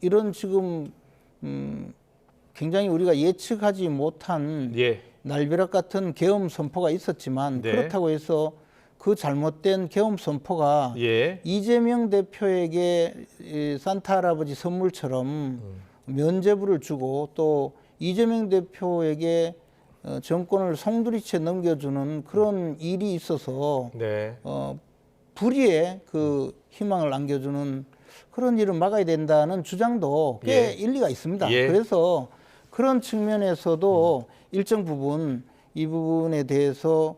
이런 지금 굉장히 우리가 예측하지 못한 예. 날벼락 같은 계엄 선포가 있었지만 네. 그렇다고 해서 그 잘못된 계엄 선포가 예. 이재명 대표에게 이 산타 할아버지 선물처럼 면죄부를 주고 또 이재명 대표에게 정권을 송두리째 넘겨주는 그런 일이 있어서 네. 불의의 그 희망을 안겨주는 그런 일을 막아야 된다는 주장도 꽤 예. 일리가 있습니다. 예. 그래서 그런 측면에서도 일정 부분 이 부분에 대해서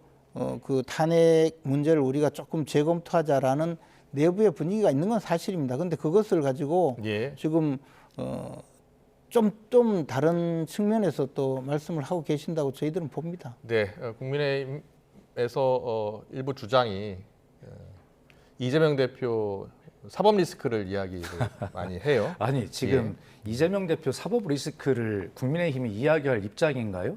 그 탄핵 문제를 우리가 조금 재검토하자라는 내부의 분위기가 있는 건 사실입니다. 그런데 그것을 가지고 예. 지금 좀 다른 측면에서 또 말씀을 하고 계신다고 저희들은 봅니다. 네, 국민의힘에서 일부 주장이 이재명 대표 사법 리스크를 이야기를 많이 해요. 아니 지금 이재명 대표 사법 리스크를 국민의힘이 이야기할 입장인가요?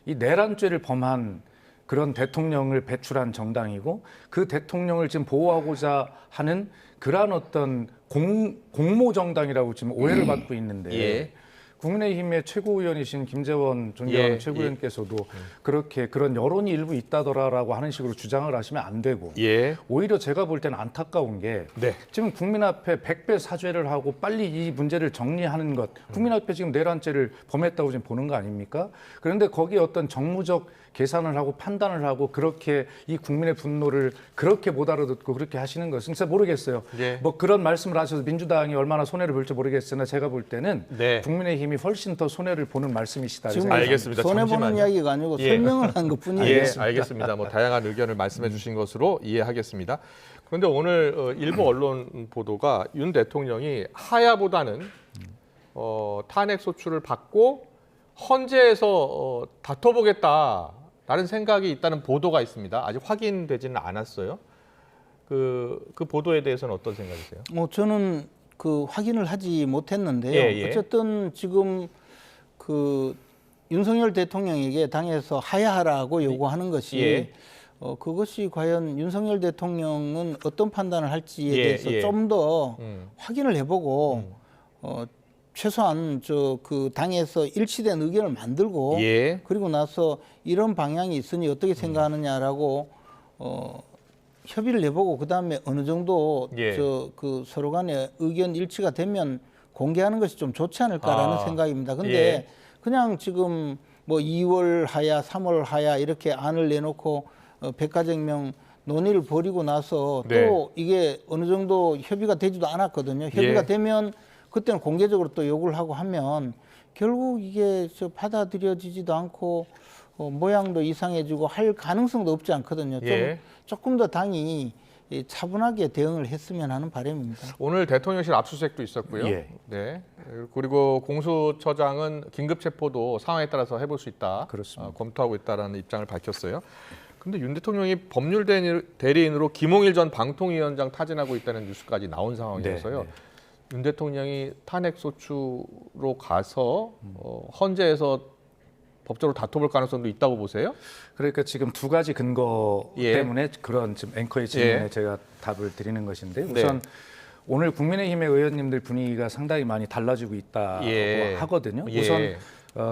이 내란죄를 범한 그런 대통령을 배출한 정당이고 그 대통령을 지금 보호하고자 하는 그러한 어떤 공모 정당이라고 지금 오해를 받고 있는데 예. 국민의힘의 최고위원이신 김재원 존경하는 예, 최고위원께서도 그렇게 그런 여론이 일부 있다더라라고 하는 식으로 주장을 하시면 안 되고 예. 오히려 제가 볼 때는 안타까운 게 네. 지금 국민 앞에 100배 사죄를 하고 빨리 이 문제를 정리하는 것 국민 앞에 지금 내란죄를 범했다고 지금 보는 거 아닙니까? 그런데 거기에 어떤 정무적 계산을 하고 판단을 하고 그렇게 이 국민의 분노를 그렇게 못 알아듣고 그렇게 하시는 것은 진짜 모르겠어요. 예. 뭐 그런 말씀을 하셔서 민주당이 얼마나 손해를 볼지 모르겠으나 제가 볼 때는 네. 국민의힘이 훨씬 더 손해를 보는 말씀이시다. 지금 알겠습니다. 손해 보는 잠시만요. 이야기가 아니고 예. 설명을 한 것뿐이에요. 예, 알겠습니다. 뭐 다양한 의견을 말씀해 주신 것으로 이해하겠습니다. 그런데 오늘 일부 언론 보도가 윤 대통령이 하야보다는 탄핵 소추를 받고 헌재에서 다퉈보겠다라는 생각이 있다는 보도가 있습니다. 아직 확인되지는 않았어요. 그 보도에 대해서는 어떤 생각이세요? 저는 그 확인을 하지 못했는데요. 예, 예. 어쨌든 지금 그 윤석열 대통령에게 당에서 하야하라고 요구하는 것이 예. 그것이 과연 윤석열 대통령은 어떤 판단을 할지에 예, 대해서 예. 좀 더 확인을 해보고 최소한 그 당에서 일치된 의견을 만들고 예. 그리고 나서 이런 방향이 있으니 어떻게 생각하느냐라고 협의를 해보고 그 다음에 어느 정도 예. 그 서로 간에 의견 일치가 되면 공개하는 것이 좀 좋지 않을까라는 생각입니다. 근데 예. 그냥 지금 뭐 2월 하야, 3월 하야 이렇게 안을 내놓고 백가쟁명 논의를 벌이고 나서 네. 또 이게 어느 정도 협의가 되지도 않았거든요. 협의가 예. 되면 그때는 공개적으로 또 요구를 하고 하면 결국 이게 받아들여지지도 않고 모양도 이상해지고 할 가능성도 없지 않거든요. 예. 조금 더 당이 차분하게 대응을 했으면 하는 바람입니다. 오늘 대통령실 압수수색도 있었고요. 예. 네. 그리고 공수처장은 긴급 체포도 상황에 따라서 해볼 수 있다. 그렇습니다. 검토하고 있다라는 입장을 밝혔어요. 근데 윤 대통령이 법률 대리인으로 김홍일 전 방통위원장 타진하고 있다는 뉴스까지 나온 상황이어서요. 네. 윤 대통령이 탄핵 소추로 가서 헌재에서 법적으로 다퉈볼 가능성도 있다고 보세요? 그러니까 지금 두 가지 근거 예. 때문에 그런 지금 앵커의 질문에 예. 제가 답을 드리는 것인데 네. 우선 오늘 국민의힘의 의원님들 분위기가 상당히 많이 달라지고 있다고 예. 하거든요. 예. 우선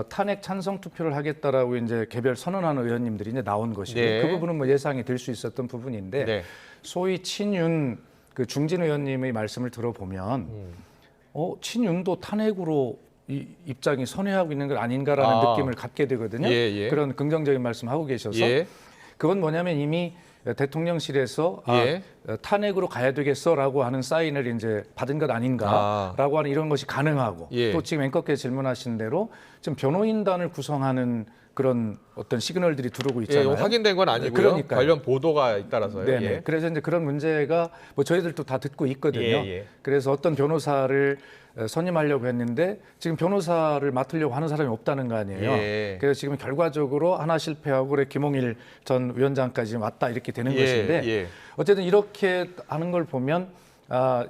탄핵 찬성 투표를 하겠다라고 이제 개별 선언하는 의원님들이 이제 나온 것이고 네. 그 부분은 뭐 예상이 될 수 있었던 부분인데 네. 소위 친윤 그 중진 의원님의 말씀을 들어보면 친윤도 탄핵으로 이 입장이 선회하고 있는 것 아닌가라는 느낌을 갖게 되거든요. 예, 예. 그런 긍정적인 말씀하고 계셔서 예. 그건 뭐냐면 이미 대통령실에서 예. 탄핵으로 가야 되겠어라고 하는 사인을 이제 받은 것 아닌가라고 하는 이런 것이 가능하고 예. 또 지금 앵커께서 질문하신 대로 지금 변호인단을 구성하는 그런 어떤 시그널들이 들어오고 예, 있잖아요. 확인된 건 아니고요. 그러니까요. 관련 보도가 잇따라서요. 네네. 예. 그래서 이제 그런 문제가 뭐 저희들도 다 듣고 있거든요. 예, 예. 그래서 어떤 변호사를 선임하려고 했는데 지금 변호사를 맡으려고 하는 사람이 없다는 거 아니에요. 예. 그래서 지금 결과적으로 하나 실패하고 그래 김홍일 전 위원장까지 왔다 이렇게 되는 예, 것인데 예. 어쨌든 이렇게 하는 걸 보면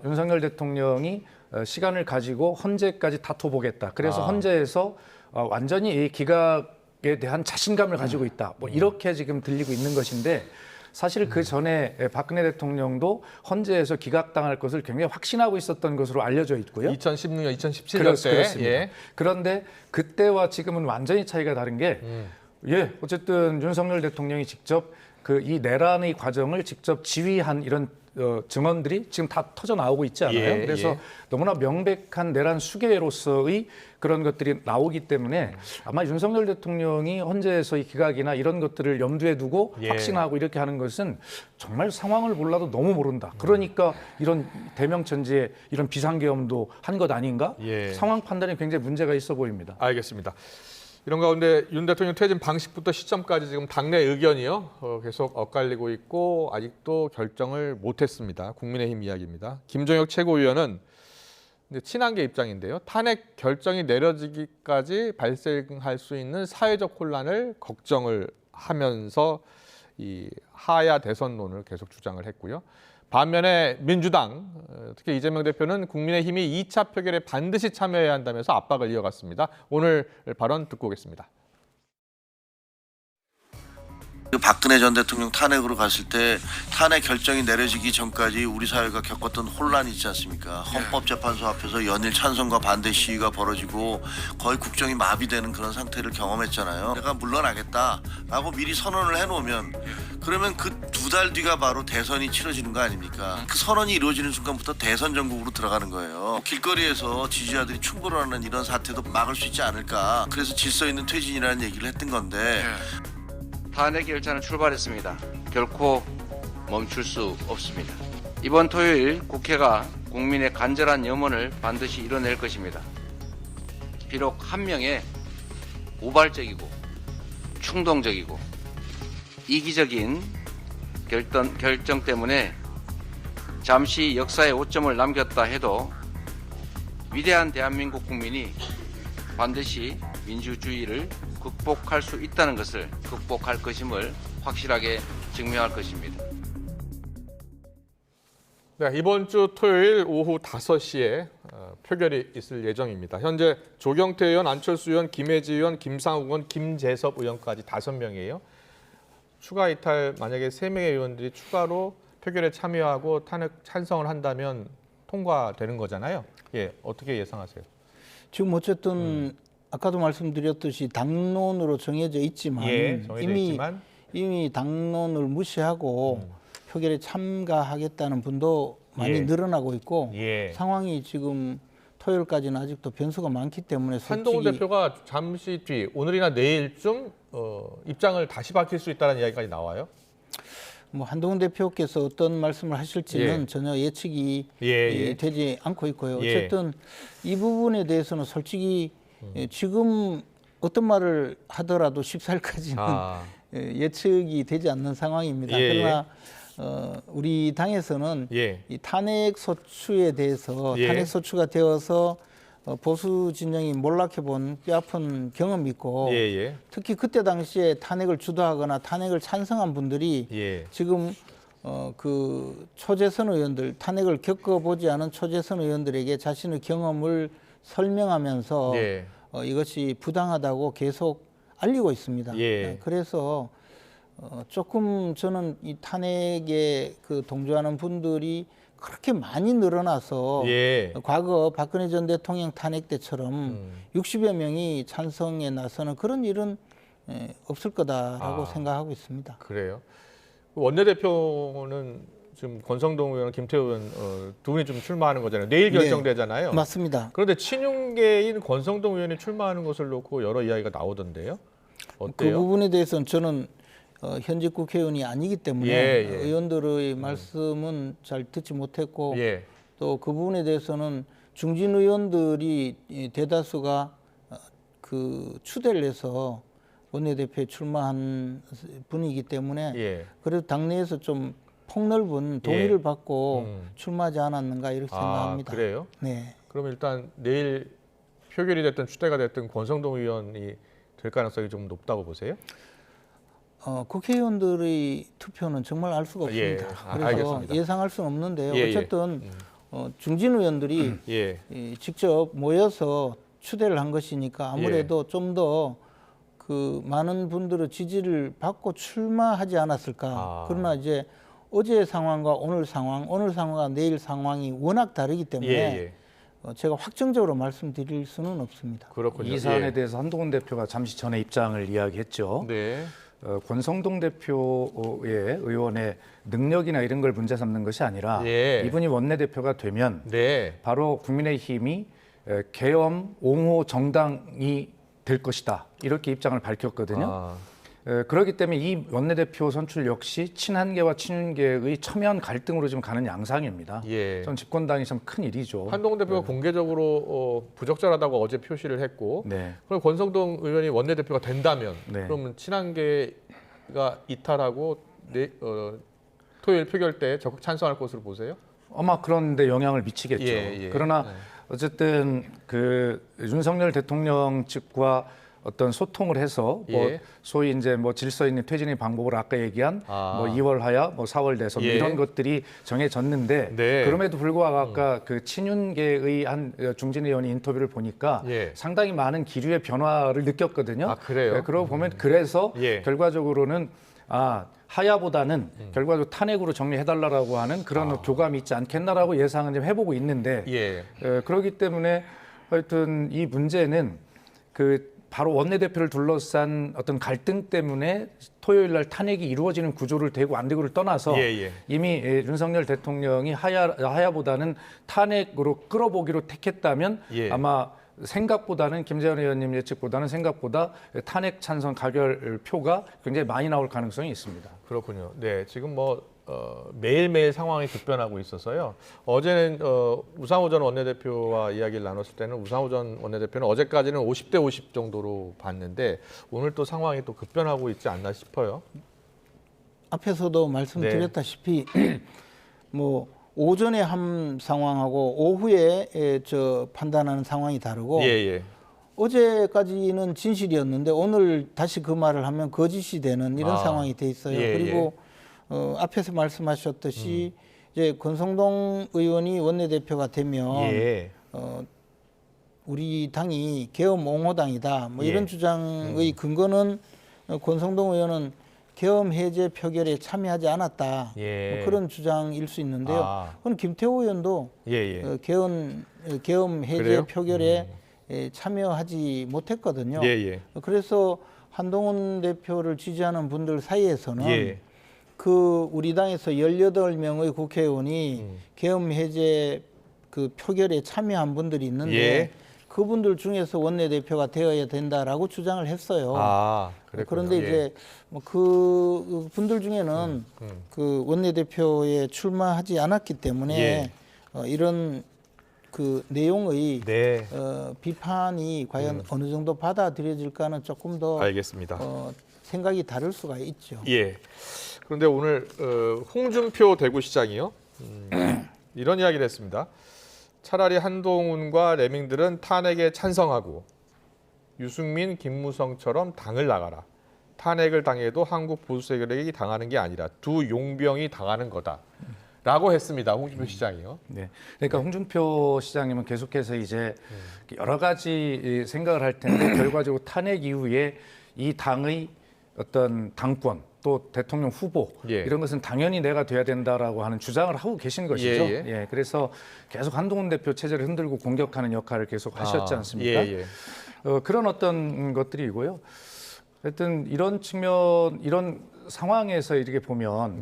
윤석열 대통령이 시간을 가지고 헌재까지 다퉈보겠다. 그래서 헌재에서 완전히 이 기각에 대한 자신감을 가지고 있다. 뭐 이렇게 지금 들리고 있는 것인데 사실 그 전에 박근혜 대통령도 헌재에서 기각당할 것을 굉장히 확신하고 있었던 것으로 알려져 있고요. 2016년, 2017년 때. 그렇습니다. 예. 그런데 그때와 지금은 완전히 차이가 다른 게 어쨌든 윤석열 대통령이 직접 그 이 내란의 과정을 직접 지휘한 이런 증언들이 지금 다 터져 나오고 있지 않아요? 예, 그래서 예. 너무나 명백한 내란 수괴로서의 그런 것들이 나오기 때문에 아마 윤석열 대통령이 헌재에서 이 기각이나 이런 것들을 염두에 두고 예. 확신하고 이렇게 하는 것은 정말 상황을 몰라도 너무 모른다. 그러니까 이런 대명천지에 이런 비상계엄도 한 것 아닌가? 예. 상황 판단에 굉장히 문제가 있어 보입니다. 알겠습니다. 이런 가운데 윤 대통령 퇴진 방식부터 시점까지 지금 당내 의견이요 계속 엇갈리고 있고 아직도 결정을 못했습니다. 국민의힘 이야기입니다. 김종혁 최고위원은 이제 친한계 입장인데요. 탄핵 결정이 내려지기까지 발생할 수 있는 사회적 혼란을 걱정을 하면서 이 하야 대선론을 계속 주장을 했고요. 반면에 민주당, 특히 이재명 대표는 국민의힘이 2차 표결에 반드시 참여해야 한다면서 압박을 이어갔습니다. 오늘 발언 듣고 오겠습니다. 박근혜 전 대통령 탄핵으로 갔을 때 탄핵 결정이 내려지기 전까지 우리 사회가 겪었던 혼란이 있지 않습니까? 헌법재판소 앞에서 연일 찬성과 반대 시위가 벌어지고 거의 국정이 마비되는 그런 상태를 경험했잖아요. 내가 물러나겠다라고 미리 선언을 해놓으면 그러면 그 2달 뒤가 바로 대선이 치러지는 거 아닙니까? 그 선언이 이루어지는 순간부터 대선 전국으로 들어가는 거예요. 길거리에서 지지자들이 충돌하는 이런 사태도 막을 수 있지 않을까. 그래서 질서 있는 퇴진이라는 얘기를 했던 건데 탄핵 열차는 출발했습니다. 결코 멈출 수 없습니다. 이번 토요일 국회가 국민의 간절한 염원을 반드시 이뤄낼 것입니다. 비록 한 명의 우발적이고 충동적이고 이기적인 결정 때문에 잠시 역사의 오점을 남겼다 해도 위대한 대한민국 국민이 반드시 민주주의를 극복할 수 있다는 것을 극복할 것임을 확실하게 증명할 것입니다. 네, 이번 주 토요일 오후 5시에 표결이 있을 예정입니다. 현재 조경태 의원, 안철수 의원, 김혜지 의원, 김상욱 의원, 김재섭 의원까지 5명이에요. 추가 이탈 만약에 3명의 의원들이 추가로 표결에 참여하고 탄핵 찬성을 한다면 통과되는 거잖아요. 예, 어떻게 예상하세요? 지금 어쨌든 아까도 말씀드렸듯이 당론으로 정해져 있지만, 이미 당론을 무시하고 표결에 참가하겠다는 분도 많이 늘어나고 있고 상황이 지금 토요일까지는 아직도 변수가 많기 때문에 한동훈 대표가 잠시 뒤 오늘이나 내일쯤 입장을 다시 밝힐 수 있다는 이야기까지 나와요. 뭐 한동훈 대표께서 어떤 말씀을 하실지는 전혀 예측이 되지 않고 있고요. 어쨌든 이 부분에 대해서는 솔직히 지금 어떤 말을 하더라도 14일까지는 예측이 되지 않는 상황입니다. 그러나 우리 당에서는 이 탄핵 소추에 대해서 탄핵 소추가 되어서 보수 진영이 몰락해본 뼈아픈 경험이 있고 특히 그때 당시에 탄핵을 주도하거나 탄핵을 찬성한 분들이 지금 그 초재선 의원들, 탄핵을 겪어보지 않은 초재선 의원들에게 자신의 경험을 설명하면서 이것이 부당하다고 계속 알리고 있습니다. 그래서 조금 저는 이 탄핵에 그 동조하는 분들이 그렇게 많이 늘어나서 과거 박근혜 전 대통령 탄핵 때처럼 60여 명이 찬성에 나서는 그런 일은 없을 거다라고 생각하고 있습니다. 그래요? 원내대표는 지금 권성동 의원, 김태우 의원 두 분이 좀 출마하는 거잖아요. 내일 결정되잖아요. 맞습니다. 그런데 친윤계인 권성동 의원이 출마하는 것을 놓고 여러 이야기가 나오던데요. 어때요? 그 부분에 대해서는 저는 현직 국회의원이 아니기 때문에 의원들의 말씀은 잘 듣지 못했고 또 그 부분에 대해서는 중진 의원들이 대다수가 그 추대를 해서 원내대표에 출마한 분이기 때문에 그래도 당내에서 좀 폭넓은 동의를 받고 출마하지 않았는가 이렇게 생각합니다. 그래요? 네. 그럼 일단 내일 표결이 됐든 추대가 됐든 권성동 의원이 될 가능성이 좀 높다고 보세요? 국회의원들의 투표는 정말 알 수가 없습니다. 그래서 알겠습니다. 예상할 수는 없는데요. 어쨌든 중진 의원들이 직접 모여서 추대를 한 것이니까 아무래도 좀 더 그 많은 분들의 지지를 받고 출마하지 않았을까. 그러나 이제 어제 상황과 오늘 상황과 내일 상황이 워낙 다르기 때문에 제가 확정적으로 말씀드릴 수는 없습니다. 그렇군요. 이 사안에 대해서 한동훈 대표가 잠시 전에 입장을 이야기했죠. 권성동 대표의 의원의 능력이나 이런 걸 문제 삼는 것이 아니라 이분이 원내대표가 되면 바로 국민의힘이 계엄 옹호 정당이 될 것이다. 이렇게 입장을 밝혔거든요. 그렇기 때문에 이 원내대표 선출 역시 친한계와 친윤계의 첨예한 갈등으로 지금 가는 양상입니다. 예. 전 집권당이 참 큰 일이죠. 한동훈 대표가 공개적으로 부적절하다고 어제 표시를 했고, 네. 그럼 권성동 의원이 원내대표가 된다면, 네. 그러면 친한계가 이탈하고 토요일 표결 때 적극 찬성할 것으로 보세요? 아마 그런데 영향을 미치겠죠. 예. 그러나 어쨌든 그 윤석열 대통령 측과 어떤 소통을 해서 뭐 예. 소위 이제 뭐 질서 있는 퇴진의 방법을 아까 얘기한 뭐 2월 하야, 뭐 4월 대선 예. 이런 것들이 정해졌는데 네. 그럼에도 불구하고 아까 그 친윤계의 한 중진 의원이 인터뷰를 보니까 예. 상당히 많은 기류의 변화를 느꼈거든요. 아, 그래요? 네, 그러고 보면 그래서 예. 결과적으로는 하야보다는 결과적으로 탄핵으로 정리해달라고 하는 그런 교감이 있지 않겠나라고 예상은 좀 해보고 있는데 예. 그렇기 때문에 하여튼 이 문제는 그 바로 원내대표를 둘러싼 어떤 갈등 때문에 토요일 날 탄핵이 이루어지는 구조를 되고 안 되고를 떠나서 예. 이미 윤석열 대통령이 하야보다는 탄핵으로 끌어보기로 택했다면 예. 아마 생각보다는 김재현 의원님 예측보다는 생각보다 탄핵 찬성 가결 표가 굉장히 많이 나올 가능성이 있습니다. 그렇군요. 네, 지금 매일매일 상황이 급변하고 있어서요. 어제는 우상호 전 원내대표와 이야기를 나눴을 때는 우상호 전 원내대표는 어제까지는 50대 50 정도로 봤는데 오늘 또 상황이 또 급변하고 있지 않나 싶어요. 앞에서도 말씀드렸다시피 뭐 오전에 한 상황하고 오후에 판단하는 상황이 다르고 어제까지는 진실이었는데 오늘 다시 그 말을 하면 거짓이 되는 이런 상황이 돼 있어요. 그리고 앞에서 말씀하셨듯이 이제 권성동 의원이 원내대표가 되면 우리 당이 계엄 옹호당이다. 뭐 이런 주장의 근거는 권성동 의원은 계엄 해제 표결에 참여하지 않았다. 뭐 그런 주장일 수 있는데요. 그건 김태호 의원도 계엄 해제 그래요? 표결에 참여하지 못했거든요. 그래서 한동훈 대표를 지지하는 분들 사이에서는 그 우리 당에서 18명의 국회의원이 계엄 해제 그 표결에 참여한 분들이 있는데 그분들 중에서 원내대표가 되어야 된다라고 주장을 했어요. 그런데 이제 그 분들 중에는 그 원내대표에 출마하지 않았기 때문에 이런 그 내용의 비판이 과연 어느 정도 받아들여질까는 조금 더 알겠습니다. 생각이 다를 수가 있죠. 그런데 오늘 홍준표 대구시장이요. 이런 이야기를 했습니다. 차라리 한동훈과 레밍들은 탄핵에 찬성하고 유승민, 김무성처럼 당을 나가라. 탄핵을 당해도 한국 보수 세력이 당하는 게 아니라 두 용병이 당하는 거다. 라고 했습니다. 홍준표 시장이요. 네. 그러니까 홍준표 시장님은 계속해서 이제 여러 가지 생각을 할 텐데 결과적으로 탄핵 이후에 이 당의 어떤 당권 또 대통령 후보 이런 것은 당연히 내가 돼야 된다라고 하는 주장을 하고 계신 것이죠. 그래서 계속 한동훈 대표 체제를 흔들고 공격하는 역할을 계속 하셨지 않습니까? 그런 어떤 것들이고요. 하여튼 이런 측면, 이런 상황에서 이렇게 보면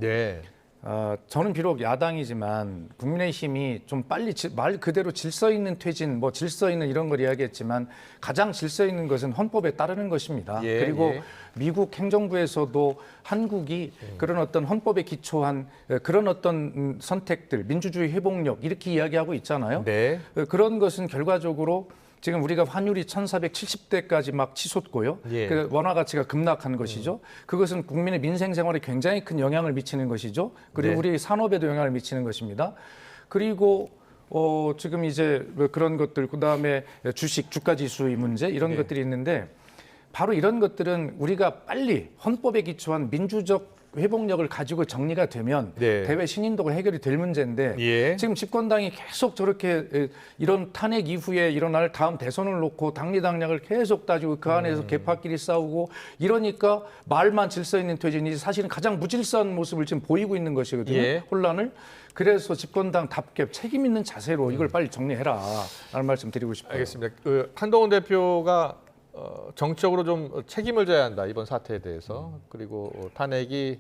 저는 비록 야당이지만 국민의힘이 좀 빨리 말 그대로 질서 있는 퇴진, 뭐 질서 있는 이런 걸 이야기했지만 가장 질서 있는 것은 헌법에 따르는 것입니다. 그리고 미국 행정부에서도 한국이 그런 어떤 헌법에 기초한 그런 어떤 선택들, 민주주의 회복력 이렇게 이야기하고 있잖아요. 그런 것은 결과적으로 지금 우리가 환율이 1470대까지 막 치솟고요. 그 원화 가치가 급락한 것이죠. 그것은 국민의 민생 생활에 굉장히 큰 영향을 미치는 것이죠. 그리고 우리 산업에도 영향을 미치는 것입니다. 그리고 지금 이제 그런 것들, 그다음에 주가 지수의 문제 이런 것들이 있는데 바로 이런 것들은 우리가 빨리 헌법에 기초한 민주적 회복력을 가지고 정리가 되면 대외 신인도가 해결이 될 문제인데 지금 집권당이 계속 저렇게 이런 탄핵 이후에 일어날 다음 대선을 놓고 당리당략을 계속 따지고 그 안에서 개파끼리 싸우고 이러니까 말만 질서 있는 퇴진이 사실은 가장 무질서한 모습을 지금 보이고 있는 것이거든요. 혼란을. 그래서 집권당답게 책임 있는 자세로 이걸 빨리 정리해라 라는 말씀 드리고 싶어요. 알겠습니다. 한동훈 대표가 정치적으로 좀 책임을 져야 한다, 이번 사태에 대해서. 그리고 탄핵이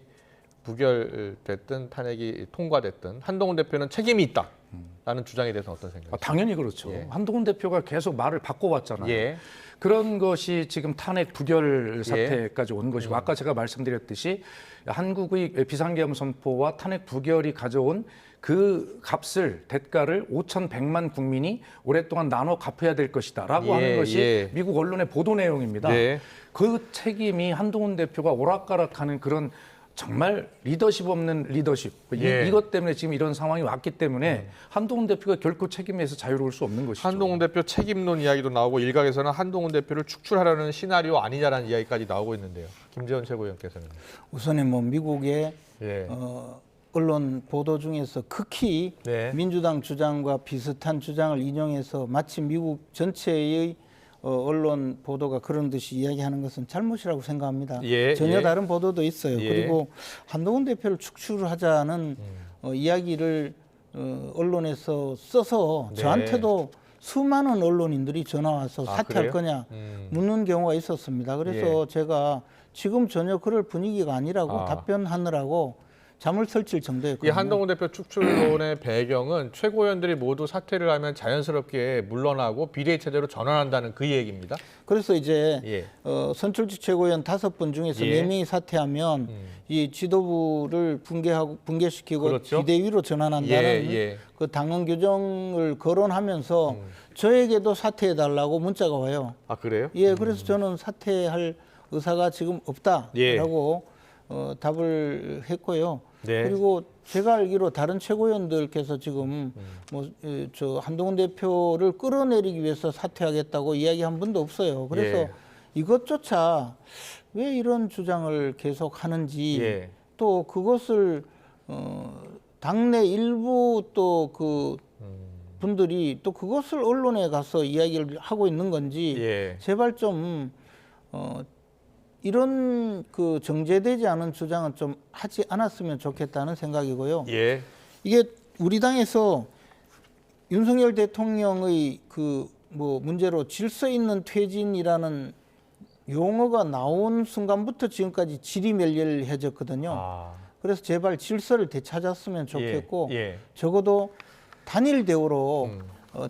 부결됐든 탄핵이 통과됐든 한동훈 대표는 책임이 있다. 라는 주장에 대해서 어떤 생각이세요? 당연히 그렇죠. 예. 한동훈 대표가 계속 말을 바꿔왔잖아요. 예. 그런 것이 지금 탄핵 부결 사태까지 온 것이고 아까 제가 말씀드렸듯이 한국의 비상계엄 선포와 탄핵 부결이 가져온 그 값을 대가를 5,100만 국민이 오랫동안 나눠 갚아야 될 것이다라고 하는 것이 미국 언론의 보도 내용입니다. 그 책임이 한동훈 대표가 오락가락하는 그런 정말 리더십 없는 리더십 이것 때문에 지금 이런 상황이 왔기 때문에 한동훈 대표가 결코 책임에서 자유로울 수 없는 것이죠. 한동훈 대표 책임론 이야기도 나오고 일각에서는 한동훈 대표를 축출하려는 시나리오 아니냐라는 이야기까지 나오고 있는데요. 김재원 최고위원께서는 우선은 뭐 미국의 언론 보도 중에서 극히 민주당 주장과 비슷한 주장을 인용해서 마치 미국 전체의 언론 보도가 그런 듯이 이야기하는 것은 잘못이라고 생각합니다. 전혀 다른 보도도 있어요. 그리고 한동훈 대표를 축출하자는 이야기를 언론에서 써서 저한테도 수많은 언론인들이 전화 와서 사퇴할 거냐 묻는 경우가 있었습니다. 그래서 제가 지금 전혀 그럴 분위기가 아니라고 답변하느라고 잠을 설칠 정도였거든요. 이 한동훈 대표 축출론의 배경은 최고위원들이 모두 사퇴를 하면 자연스럽게 물러나고 비례 체제로 전환한다는 그 얘기입니다. 그래서 이제 선출직 최고위원 5분 중에서 4명이 사퇴하면 이 지도부를 붕괴시키고 비대위로 전환한다는 그 당헌 규정을 거론하면서 저에게도 사퇴해달라고 문자가 와요. 아 그래요? 그래서 저는 사퇴할 의사가 지금 없다라고 답을 했고요. 그리고 제가 알기로 다른 최고위원들께서 지금 저 한동훈 대표를 끌어내리기 위해서 사퇴하겠다고 이야기한 분도 없어요. 그래서 이것조차 왜 이런 주장을 계속 하는지 또 그것을 당내 일부 또 그 분들이 또 그것을 언론에 가서 이야기를 하고 있는 건지 제발 좀 이런 그 정제되지 않은 주장은 좀 하지 않았으면 좋겠다는 생각이고요. 이게 우리 당에서 윤석열 대통령의 그 뭐 문제로 질서 있는 퇴진이라는 용어가 나온 순간부터 지금까지 지리멸렬해졌거든요. 그래서 제발 질서를 되찾았으면 좋겠고 적어도 단일 대우로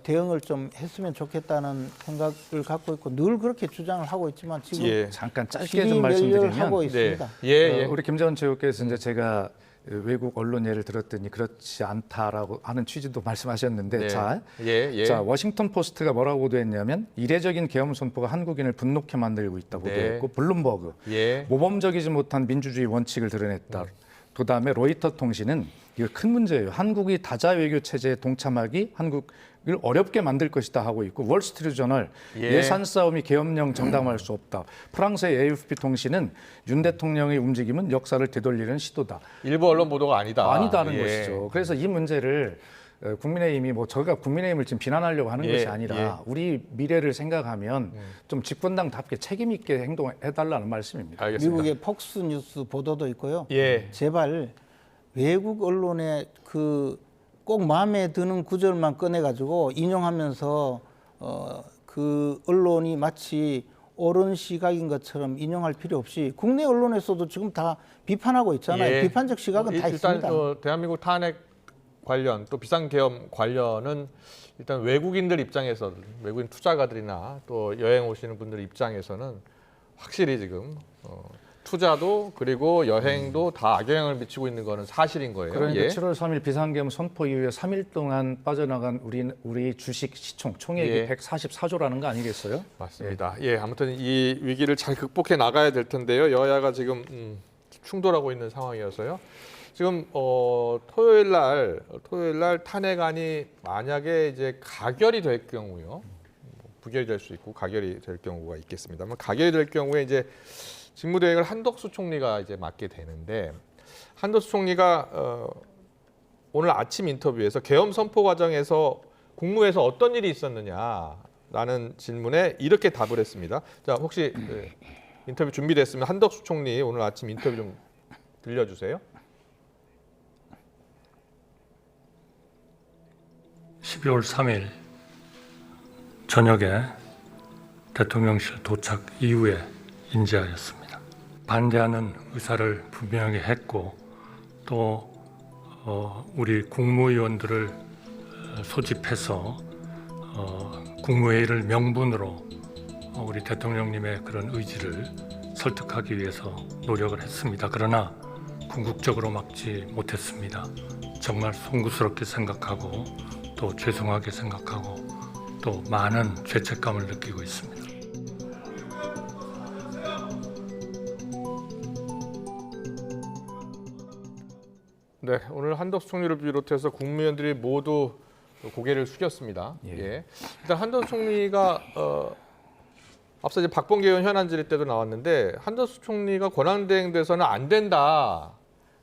대응을 좀 했으면 좋겠다는 생각을 갖고 있고 늘 그렇게 주장을 하고 있지만 지금 잠깐 짧게 좀 말씀드리면 하고 있습니다. 우리 김재원 최고께서 이제 제가 외국 언론 예를 들었더니 그렇지 않다라고 하는 취지도 말씀하셨는데 자, 워싱턴 포스트가 뭐라고 보도했냐면 이례적인 계엄 선포가 한국인을 분노케 만들고 있다 보도했고 블룸버그 모범적이지 못한 민주주의 원칙을 드러냈다. 그다음에 로이터 통신은 이거 큰 문제예요. 한국이 다자 외교 체제에 동참하기 한국을 어렵게 만들 것이다 하고 있고 월스트리트 저널 예산 싸움이 계엄령 정당화할 수 없다. 프랑스의 AFP 통신은 윤 대통령의 움직임은 역사를 되돌리는 시도다. 일부 언론 보도가 아니다는 것이죠. 그래서 이 문제를 국민의힘이 뭐 저희가 국민의힘을 지금 비난하려고 하는 것이 아니라 우리 미래를 생각하면 좀 집권당답게 책임 있게 행동해달라는 말씀입니다. 알겠습니다. 미국의 폭스뉴스 보도도 있고요. 제발 외국 언론에 그 꼭 마음에 드는 구절만 꺼내가지고 인용하면서 그 언론이 마치 옳은 시각인 것처럼 인용할 필요 없이 국내 언론에서도 지금 다 비판하고 있잖아요. 비판적 시각은 다 있습니다. 일단 대한민국 탄핵 관련 또 비상계엄 관련은 일단 외국인들 입장에서 외국인 투자가들이나 또 여행 오시는 분들 입장에서는 확실히 지금 투자도 그리고 여행도 다 악영향을 미치고 있는 거는 사실인 거예요. 그러니까 7월 3일 비상계엄 선포 이후에 3일 동안 빠져나간 우리 주식 시총 총액이 144조라는 거 아니겠어요? 맞습니다. 아무튼 이 위기를 잘 극복해 나가야 될 텐데요. 여야가 지금 충돌하고 있는 상황이어서요. 지금 토요일 날 탄핵안이 만약에 이제 가결이 될 경우요. 부결이 될 수 있고 가결이 될 경우가 있겠습니다만 가결이 될 경우에 이제 직무대행을 한덕수 총리가 이제 맡게 되는데 한덕수 총리가 오늘 아침 인터뷰에서 계엄 선포 과정에서 국무회에서 어떤 일이 있었느냐라는 질문에 이렇게 답을 했습니다. 자, 혹시 인터뷰 준비됐으면 한덕수 총리 오늘 아침 인터뷰 좀 들려주세요. 12월 3일 저녁에 대통령실 도착 이후에 인지하였습니다. 반대하는 의사를 분명하게 했고 또 우리 국무위원들을 소집해서 국무회의를 명분으로 우리 대통령님의 그런 의지를 설득하기 위해서 노력을 했습니다. 그러나 궁극적으로 막지 못했습니다. 정말 송구스럽게 생각하고 또 죄송하게 생각하고 또 많은 죄책감을 느끼고 있습니다. 네, 오늘 한덕수 총리를 비롯해서 국무위원들이 모두 고개를 숙였습니다. 예. 일단 한덕수 총리가 앞서 이제 박범계 의원 현안 질의 때도 나왔는데 한덕수 총리가 권한대행돼서는 안 된다.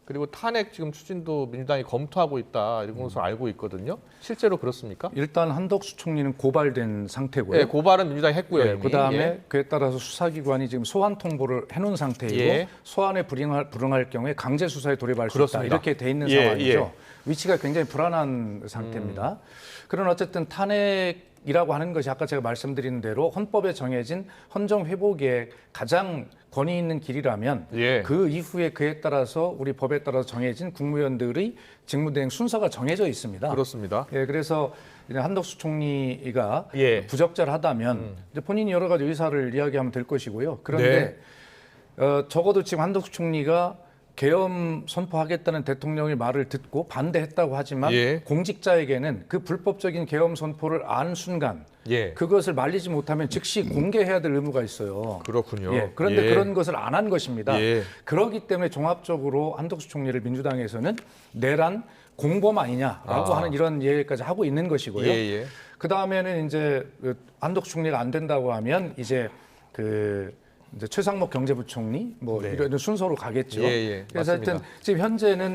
그리고 탄핵 지금 추진도 민주당이 검토하고 있다 이런 것을 알고 있거든요. 실제로 그렇습니까? 일단 한덕수 총리는 고발된 상태고요. 네, 고발은 민주당이 했고요. 네, 이미. 그다음에 예. 그에 따라서 수사기관이 지금 소환 통보를 해놓은 상태이고 예. 소환에 불응할 경우에 강제 수사에 돌입할 수 그렇습니다. 있다 이렇게 돼 있는 예, 상황이죠. 예. 위치가 굉장히 불안한 상태입니다. 그러나 어쨌든 탄핵이라고 하는 것이 아까 제가 말씀드린 대로 헌법에 정해진 헌정 회복의 가장 권위 있는 길이라면 예. 그 이후에 그에 따라서 우리 법에 따라서 정해진 국무위원들의 직무대행 순서가 정해져 있습니다. 그렇습니다. 예, 그래서 이제 한덕수 총리가 예. 부적절하다면 이제 본인이 여러 가지 의사를 이야기하면 될 것이고요. 그런데 적어도 지금 한덕수 총리가 계엄 선포하겠다는 대통령의 말을 듣고 반대했다고 하지만 예. 공직자에게는 그 불법적인 계엄 선포를 안 순간 예. 그것을 말리지 못하면 즉시 공개해야 될 의무가 있어요. 그렇군요. 예, 그런데 예. 그런 것을 안 한 것입니다. 예. 그렇기 때문에 종합적으로 한덕수 총리를 민주당에서는 내란 공범 아니냐라고 하는 이런 얘기까지 하고 있는 것이고요. 예, 예. 그 다음에는 이제 한덕수 총리가 안 된다고 하면 이제 이제 최상목 경제부총리 뭐 네. 이런 순서로 가겠죠. 예, 예. 그래서 맞습니다. 하여튼 지금 현재는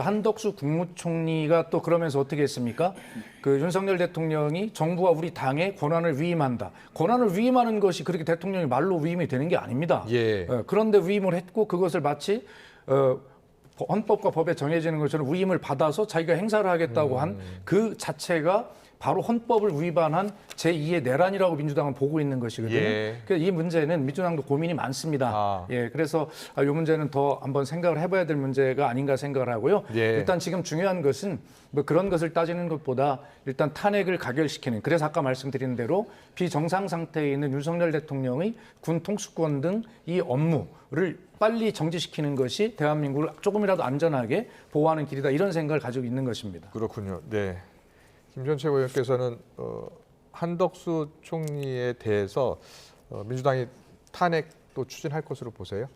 한덕수 국무총리가 또 그러면서 어떻게 했습니까? 그 윤석열 대통령이 정부와 우리 당의 권한을 위임한다. 권한을 위임하는 것이 그렇게 대통령이 말로 위임이 되는 게 아닙니다. 예. 그런데 위임을 했고 그것을 마치 헌법과 법에 정해지는 것처럼 위임을 받아서 자기가 행사를 하겠다고 한 그 자체가 바로 헌법을 위반한 제2의 내란이라고 민주당은 보고 있는 것이거든요. 예. 그래서 이 문제는 민주당도 고민이 많습니다. 예, 그래서 이 문제는 더 한번 생각을 해봐야 될 문제가 아닌가 생각을 하고요. 예. 일단 지금 중요한 것은 뭐 그런 것을 따지는 것보다 일단 탄핵을 가결시키는, 그래서 아까 말씀드린 대로 비정상 상태에 있는 윤석열 대통령의 군 통수권 등 이 업무를 빨리 정지시키는 것이 대한민국을 조금이라도 안전하게 보호하는 길이다, 이런 생각을 가지고 있는 것입니다. 그렇군요. 네. 김전 최고위원께서는 한덕수 총리에 대해서 민주당이 탄핵도 추진할 것으로 보세요?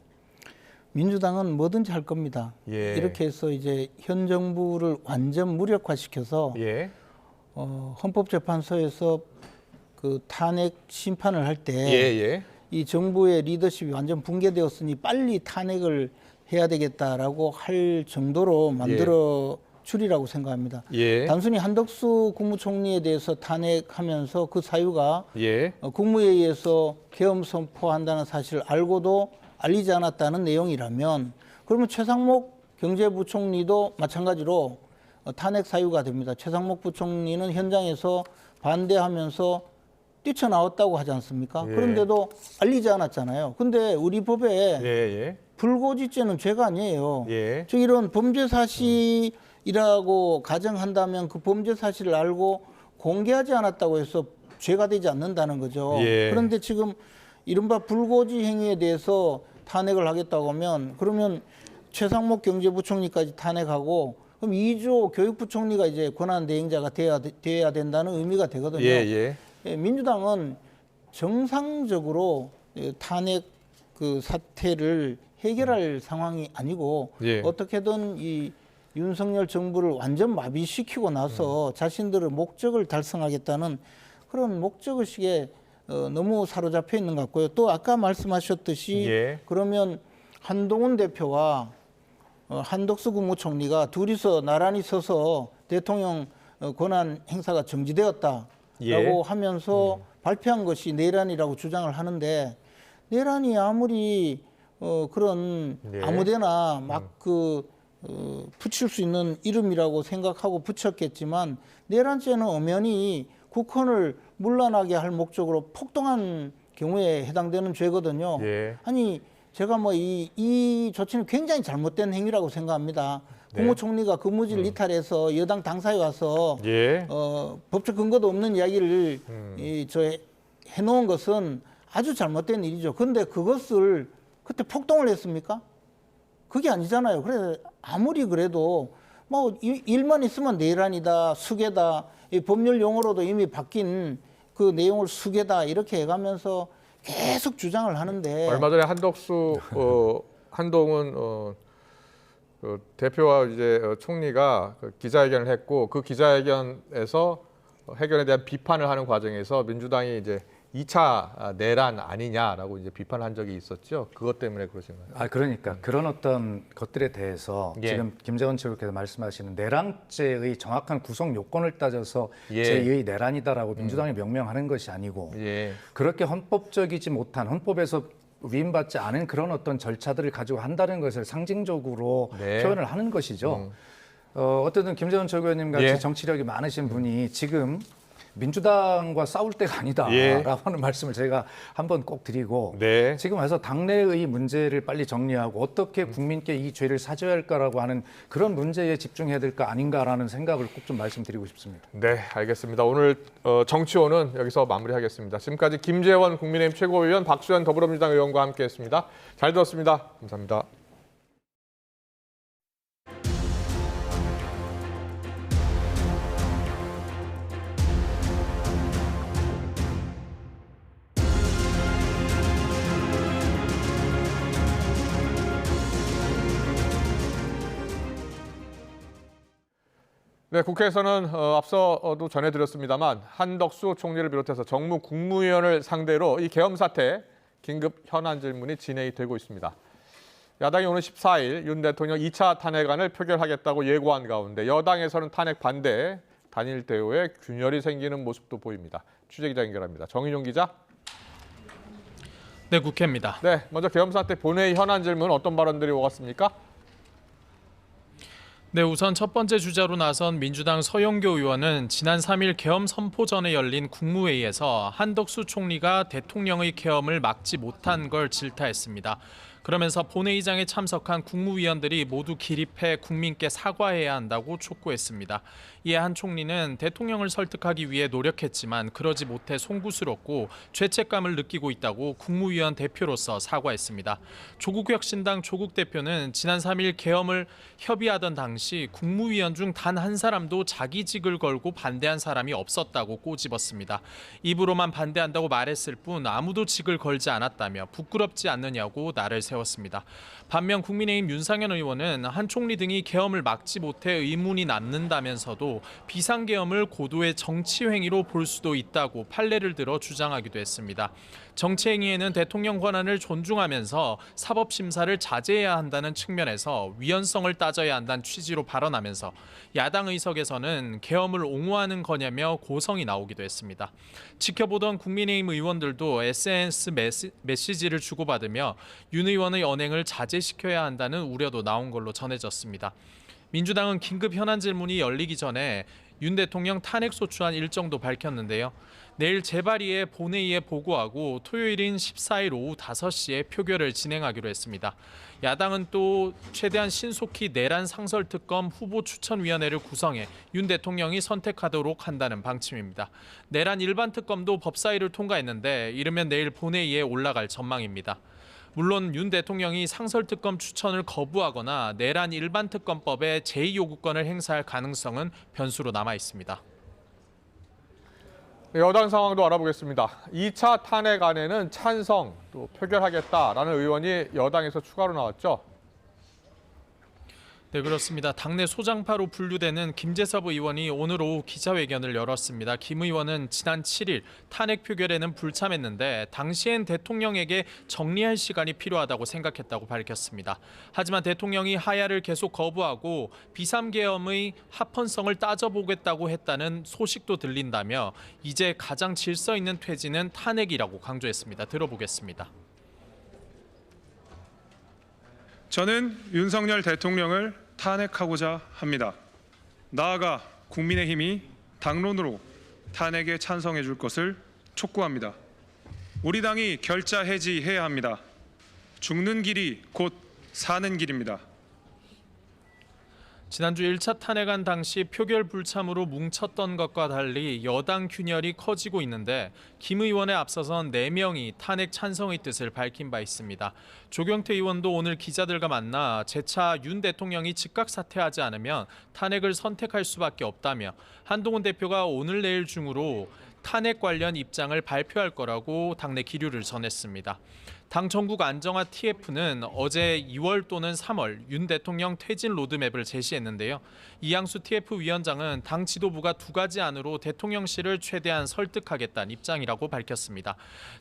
민주당은 뭐든지 할 겁니다. 예. 이렇게 해서 이제 현 정부를 완전 무력화시켜서 예. 헌법재판소에서 그 탄핵 심판을 할 때 예. 이 정부의 리더십이 완전 붕괴되었으니 빨리 탄핵을 해야 되겠다라고 할 정도로 만들어 줄이라고 생각합니다. 예. 단순히 한덕수 국무총리에 대해서 탄핵하면서 그 사유가 예. 국무회의에서 계엄 선포한다는 사실을 알고도 알리지 않았다는 내용이라면, 그러면 최상목 경제부총리도 마찬가지로 탄핵 사유가 됩니다. 최상목 부총리는 현장에서 반대하면서 뛰쳐나왔다고 하지 않습니까? 예. 그런데도 알리지 않았잖아요. 근데 우리 법에 불고지죄는 죄가 아니에요. 예. 즉 이런 범죄 사실이라고 가정한다면 그 범죄 사실을 알고 공개하지 않았다고 해서 죄가 되지 않는다는 거죠. 예. 그런데 지금 이른바 불고지 행위에 대해서 탄핵을 하겠다고 하면, 그러면 최상목 경제부총리까지 탄핵하고 그럼 이조 교육부총리가 이제 권한 대행자가 돼야 된다는 의미가 되거든요. 예. 민주당은 정상적으로 탄핵 그 사태를 해결할 상황이 아니고 어떻게든 이 윤석열 정부를 완전 마비시키고 나서 자신들의 목적을 달성하겠다는 그런 목적의식에 너무 사로잡혀 있는 것 같고요. 또 아까 말씀하셨듯이 그러면 한동훈 대표와 한덕수 국무총리가 둘이서 나란히 서서 대통령 권한 행사가 정지되었다라고 하면서 발표한 것이 내란이라고 주장을 하는데, 내란이 아무리 그런 아무데나 막 붙일 수 있는 이름이라고 생각하고 붙였겠지만, 내란죄는 엄연히 국헌을 문란하게 할 목적으로 폭동한 경우에 해당되는 죄거든요. 아니 제가 뭐 이 조치는 굉장히 잘못된 행위라고 생각합니다. 국무총리가 근무지를 이탈해서 여당 당사에 와서 예. 법적 근거도 없는 이야기를 해놓은 것은 아주 잘못된 일이죠. 그런데 그것을 그때 폭동을 했습니까? 그게 아니잖아요. 그래서 아무리 그래도 뭐 일만 있으면 내란이다, 수괴다, 이 법률 용어로도 이미 바뀐 그 내용을 수괴다 이렇게 해가면서 계속 주장을 하는데 얼마 전에 한동훈 그 대표와 이제 총리가 그 기자회견을 했고 그 기자회견에서 해결에 대한 비판을 하는 과정에서 민주당이 이제 2차 내란 아니냐라고 이제 비판을 한 적이 있었죠. 그것 때문에 그러신 거예요. 그러니까 그런 어떤 것들에 대해서 예. 지금 김재원 최고께서 말씀하시는 내란죄의 정확한 구성 요건을 따져서 예. 제2의 내란이다라고 민주당이 명명하는 것이 아니고 예. 그렇게 헌법적이지 못한 헌법에서 위임받지 않은 그런 어떤 절차들을 가지고 한다는 것을 상징적으로 네. 표현을 하는 것이죠. 어쨌든 김재원 최고위원님 같이 예. 정치력이 많으신 분이 지금 민주당과 싸울 때가 아니다라고 예. 하는 말씀을 제가 한번 꼭 드리고 네. 지금 와서 당내의 문제를 빨리 정리하고 어떻게 국민께 이 죄를 사줘야 할까라고 하는 그런 문제에 집중해야 될 거 아닌가라는 생각을 꼭 좀 말씀드리고 싶습니다. 네, 알겠습니다. 오늘 정치원은 여기서 마무리하겠습니다. 지금까지 김재원 국민의힘 최고위원, 박수현 더불어민주당 의원과 함께했습니다. 잘 들었습니다. 감사합니다. 네, 국회에서는 앞서도 전해드렸습니다만 한덕수 총리를 비롯해서 정무 국무위원을 상대로 이 계엄 사태 긴급 현안 질문이 진행이 되고 있습니다. 야당이 오늘 14일 윤 대통령 2차 탄핵안을 표결하겠다고 예고한 가운데 여당에서는 탄핵 반대에 단일 대우에 균열이 생기는 모습도 보입니다. 취재기자 연결합니다. 정인용 기자. 네, 국회입니다. 네, 먼저 계엄 사태 본회의 현안 질문 어떤 발언들이 오갔습니까? 네, 우선 첫 번째 주자로 나선 민주당 서영교 의원은 지난 3일 계엄 선포 전에 열린 국무회의에서 한덕수 총리가 대통령의 계엄을 막지 못한 걸 질타했습니다. 그러면서 본회의장에 참석한 국무위원들이 모두 기립해 국민께 사과해야 한다고 촉구했습니다. 이에 한 총리는 대통령을 설득하기 위해 노력했지만 그러지 못해 송구스럽고 죄책감을 느끼고 있다고 국무위원 대표로서 사과했습니다. 조국혁신당 조국 대표는 지난 3일 계엄을 협의하던 당시 국무위원 중 단 한 사람도 자기 직을 걸고 반대한 사람이 없었다고 꼬집었습니다. 입으로만 반대한다고 말했을 뿐 아무도 직을 걸지 않았다며 부끄럽지 않느냐고 날을 세웠습니다. 반면 국민의힘 윤상현 의원은 한 총리 등이 계엄을 막지 못해 의문이 남는다면서도 비상계엄을 고도의 정치행위로 볼 수도 있다고 판례를 들어 주장하기도 했습니다. 정치행위에는 대통령 권한을 존중하면서 사법심사를 자제해야 한다는 측면에서 위헌성을 따져야 한다는 취지로 발언하면서 야당 의석에서는 계엄을 옹호하는 거냐며 고성이 나오기도 했습니다. 지켜보던 국민의힘 의원들도 SNS 메시지를 주고받으며 윤 의원의 언행을 자제시켜야 한다는 우려도 나온 걸로 전해졌습니다. 민주당은 긴급 현안 질문이 열리기 전에 윤 대통령 탄핵소추안 일정도 밝혔는데요. 내일 재발의에 본회의에 보고하고 토요일인 14일 오후 5시에 표결을 진행하기로 했습니다. 야당은 또 최대한 신속히 내란 상설특검 후보추천위원회를 구성해 윤 대통령이 선택하도록 한다는 방침입니다. 내란 일반특검도 법사위를 통과했는데 이르면 내일 본회의에 올라갈 전망입니다. 물론 윤 대통령이 상설특검 추천을 거부하거나 내란 일반특검법에 제2요구권을 행사할 가능성은 변수로 남아 있습니다. 여당 상황도 알아보겠습니다. 2차 탄핵안에는 찬성, 또 표결하겠다라는 의원이 여당에서 추가로 나왔죠. 네, 그렇습니다. 당내 소장파로 분류되는 김재섭 의원이 오늘 오후 기자회견을 열었습니다. 김 의원은 지난 7일 탄핵 표결에는 불참했는데 당시엔 대통령에게 정리할 시간이 필요하다고 생각했다고 밝혔습니다. 하지만 대통령이 하야를 계속 거부하고 비상계엄의 합헌성을 따져보겠다고 했다는 소식도 들린다며 이제 가장 질서 있는 퇴진은 탄핵이라고 강조했습니다. 들어보겠습니다. 저는 윤석열 대통령을 탄핵하고자 합니다. 나아가 국민의힘이 당론으로 탄핵에 찬성해 줄 것을 촉구합니다. 우리 당이 결자 해지해야 합니다. 죽는 길이 곧 사는 길입니다. 지난주 1차 탄핵안 당시 표결 불참으로 뭉쳤던 것과 달리 여당 균열이 커지고 있는데 김 의원에 앞서선 4명이 탄핵 찬성의 뜻을 밝힌 바 있습니다. 조경태 의원도 오늘 기자들과 만나 재차 윤 대통령이 즉각 사퇴하지 않으면 탄핵을 선택할 수밖에 없다며 한동훈 대표가 오늘 내일 중으로 탄핵 관련 입장을 발표할 거라고 당내 기류를 전했습니다. 당 전국 안정화 TF는 어제 2월 또는 3월 윤 대통령 퇴진 로드맵을 제시했는데요. 이양수 TF 위원장은 당 지도부가 2가지 안으로 대통령실을 최대한 설득하겠다는 입장이라고 밝혔습니다.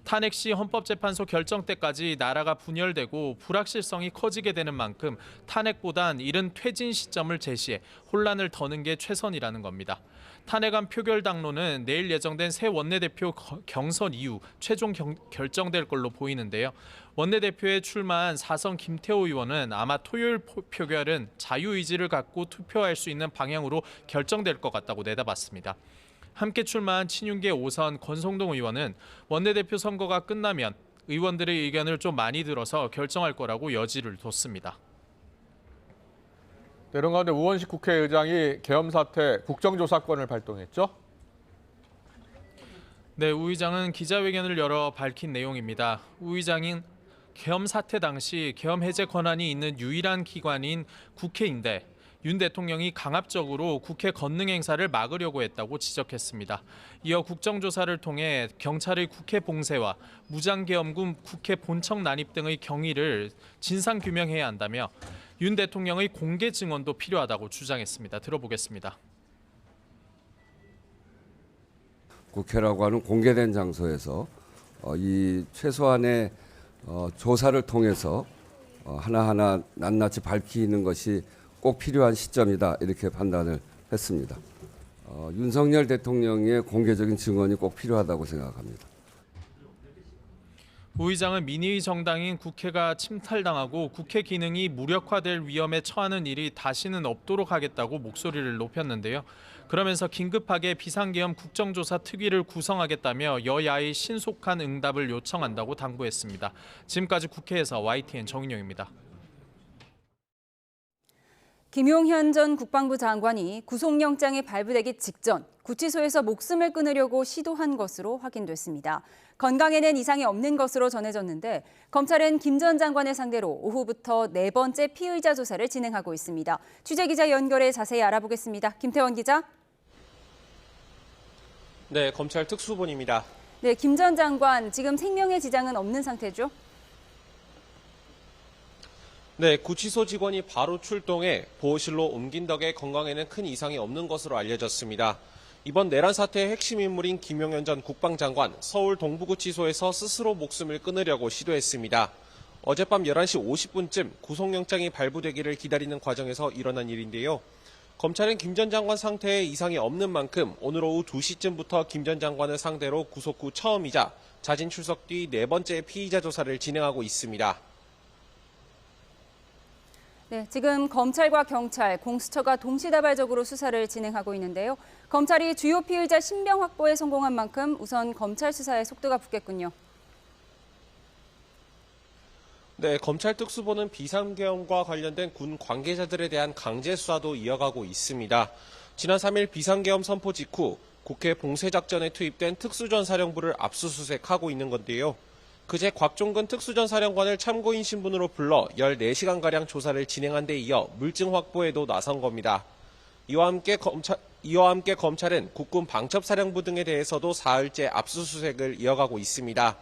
탄핵 시 헌법재판소 결정 때까지 나라가 분열되고 불확실성이 커지게 되는 만큼 탄핵보단 이른 퇴진 시점을 제시해 혼란을 더는 게 최선이라는 겁니다. 탄핵안 표결 당론은 내일 예정된 새 원내대표 경선 이후 최종 결정될 걸로 보이는데요. 원내대표에 출마한 4선 김태호 의원은 아마 토요일 표결은 자유의지를 갖고 투표할 수 있는 방향으로 결정될 것 같다고 내다봤습니다. 함께 출마한 친윤계 5선 권성동 의원은 원내대표 선거가 끝나면 의원들의 의견을 좀 많이 들어서 결정할 거라고 여지를 뒀습니다. 이런 가운데 우원식 국회의장이 계엄 사태 국정조사권을 발동했죠? 네, 우 의장은 기자회견을 열어 밝힌 내용입니다. 우 의장인 계엄 사태 당시 계엄 해제 권한이 있는 유일한 기관인 국회인데 윤 대통령이 강압적으로 국회 권능 행사를 막으려고 했다고 지적했습니다. 이어 국정조사를 통해 경찰의 국회 봉쇄와 무장계엄군 국회 본청 난입 등의 경위를 진상규명해야 한다며 윤 대통령의 공개 증언도 필요하다고 주장했습니다. 들어보겠습니다. 국회라고 하는 공개된 장소에서 이 최소한의 조사를 통해서 하나하나 낱낱이 밝히는 것이 꼭 필요한 시점이다 이렇게 판단을 했습니다. 윤석열 대통령의 공개적인 증언이 꼭 필요하다고 생각합니다. 우 의장은 민의의 정당인 국회가 침탈당하고 국회 기능이 무력화될 위험에 처하는 일이 다시는 없도록 하겠다고 목소리를 높였는데요. 그러면서 긴급하게 비상계엄 국정조사 특위를 구성하겠다며 여야의 신속한 응답을 요청한다고 당부했습니다. 지금까지 국회에서 YTN 정인용입니다. 김용현 전 국방부 장관이 구속영장이 발부되기 직전 구치소에서 목숨을 끊으려고 시도한 것으로 확인됐습니다. 건강에는 이상이 없는 것으로 전해졌는데 검찰은 김 전 장관을 상대로 오후부터 4번째 피의자 조사를 진행하고 있습니다. 취재기자 연결해 자세히 알아보겠습니다. 김태원 기자. 네, 검찰 특수본입니다. 네, 김 전 장관 지금 생명의 지장은 없는 상태죠? 네, 구치소 직원이 바로 출동해 보호실로 옮긴 덕에 건강에는 큰 이상이 없는 것으로 알려졌습니다. 이번 내란 사태의 핵심 인물인 김용현 전 국방장관, 서울 동부구치소에서 스스로 목숨을 끊으려고 시도했습니다. 어젯밤 11시 50분쯤 구속영장이 발부되기를 기다리는 과정에서 일어난 일인데요. 검찰은 김 전 장관 상태에 이상이 없는 만큼 오늘 오후 2시쯤부터 김 전 장관을 상대로 구속 후 처음이자 자진 출석 뒤 4번째 피의자 조사를 진행하고 있습니다. 네, 지금 검찰과 경찰, 공수처가 동시다발적으로 수사를 진행하고 있는데요. 검찰이 주요 피의자 신병 확보에 성공한 만큼 우선 검찰 수사에 속도가 붙겠군요. 네, 검찰 특수본은 비상계엄과 관련된 군 관계자들에 대한 강제 수사도 이어가고 있습니다. 지난 3일 비상계엄 선포 직후 국회 봉쇄작전에 투입된 특수전사령부를 압수수색하고 있는 건데요. 그제 곽종근 특수전사령관을 참고인 신분으로 불러 14시간가량 조사를 진행한 데 이어 물증 확보에도 나선 겁니다. 이와 함께 검찰은 국군 방첩사령부 등에 대해서도 사흘째 압수수색을 이어가고 있습니다.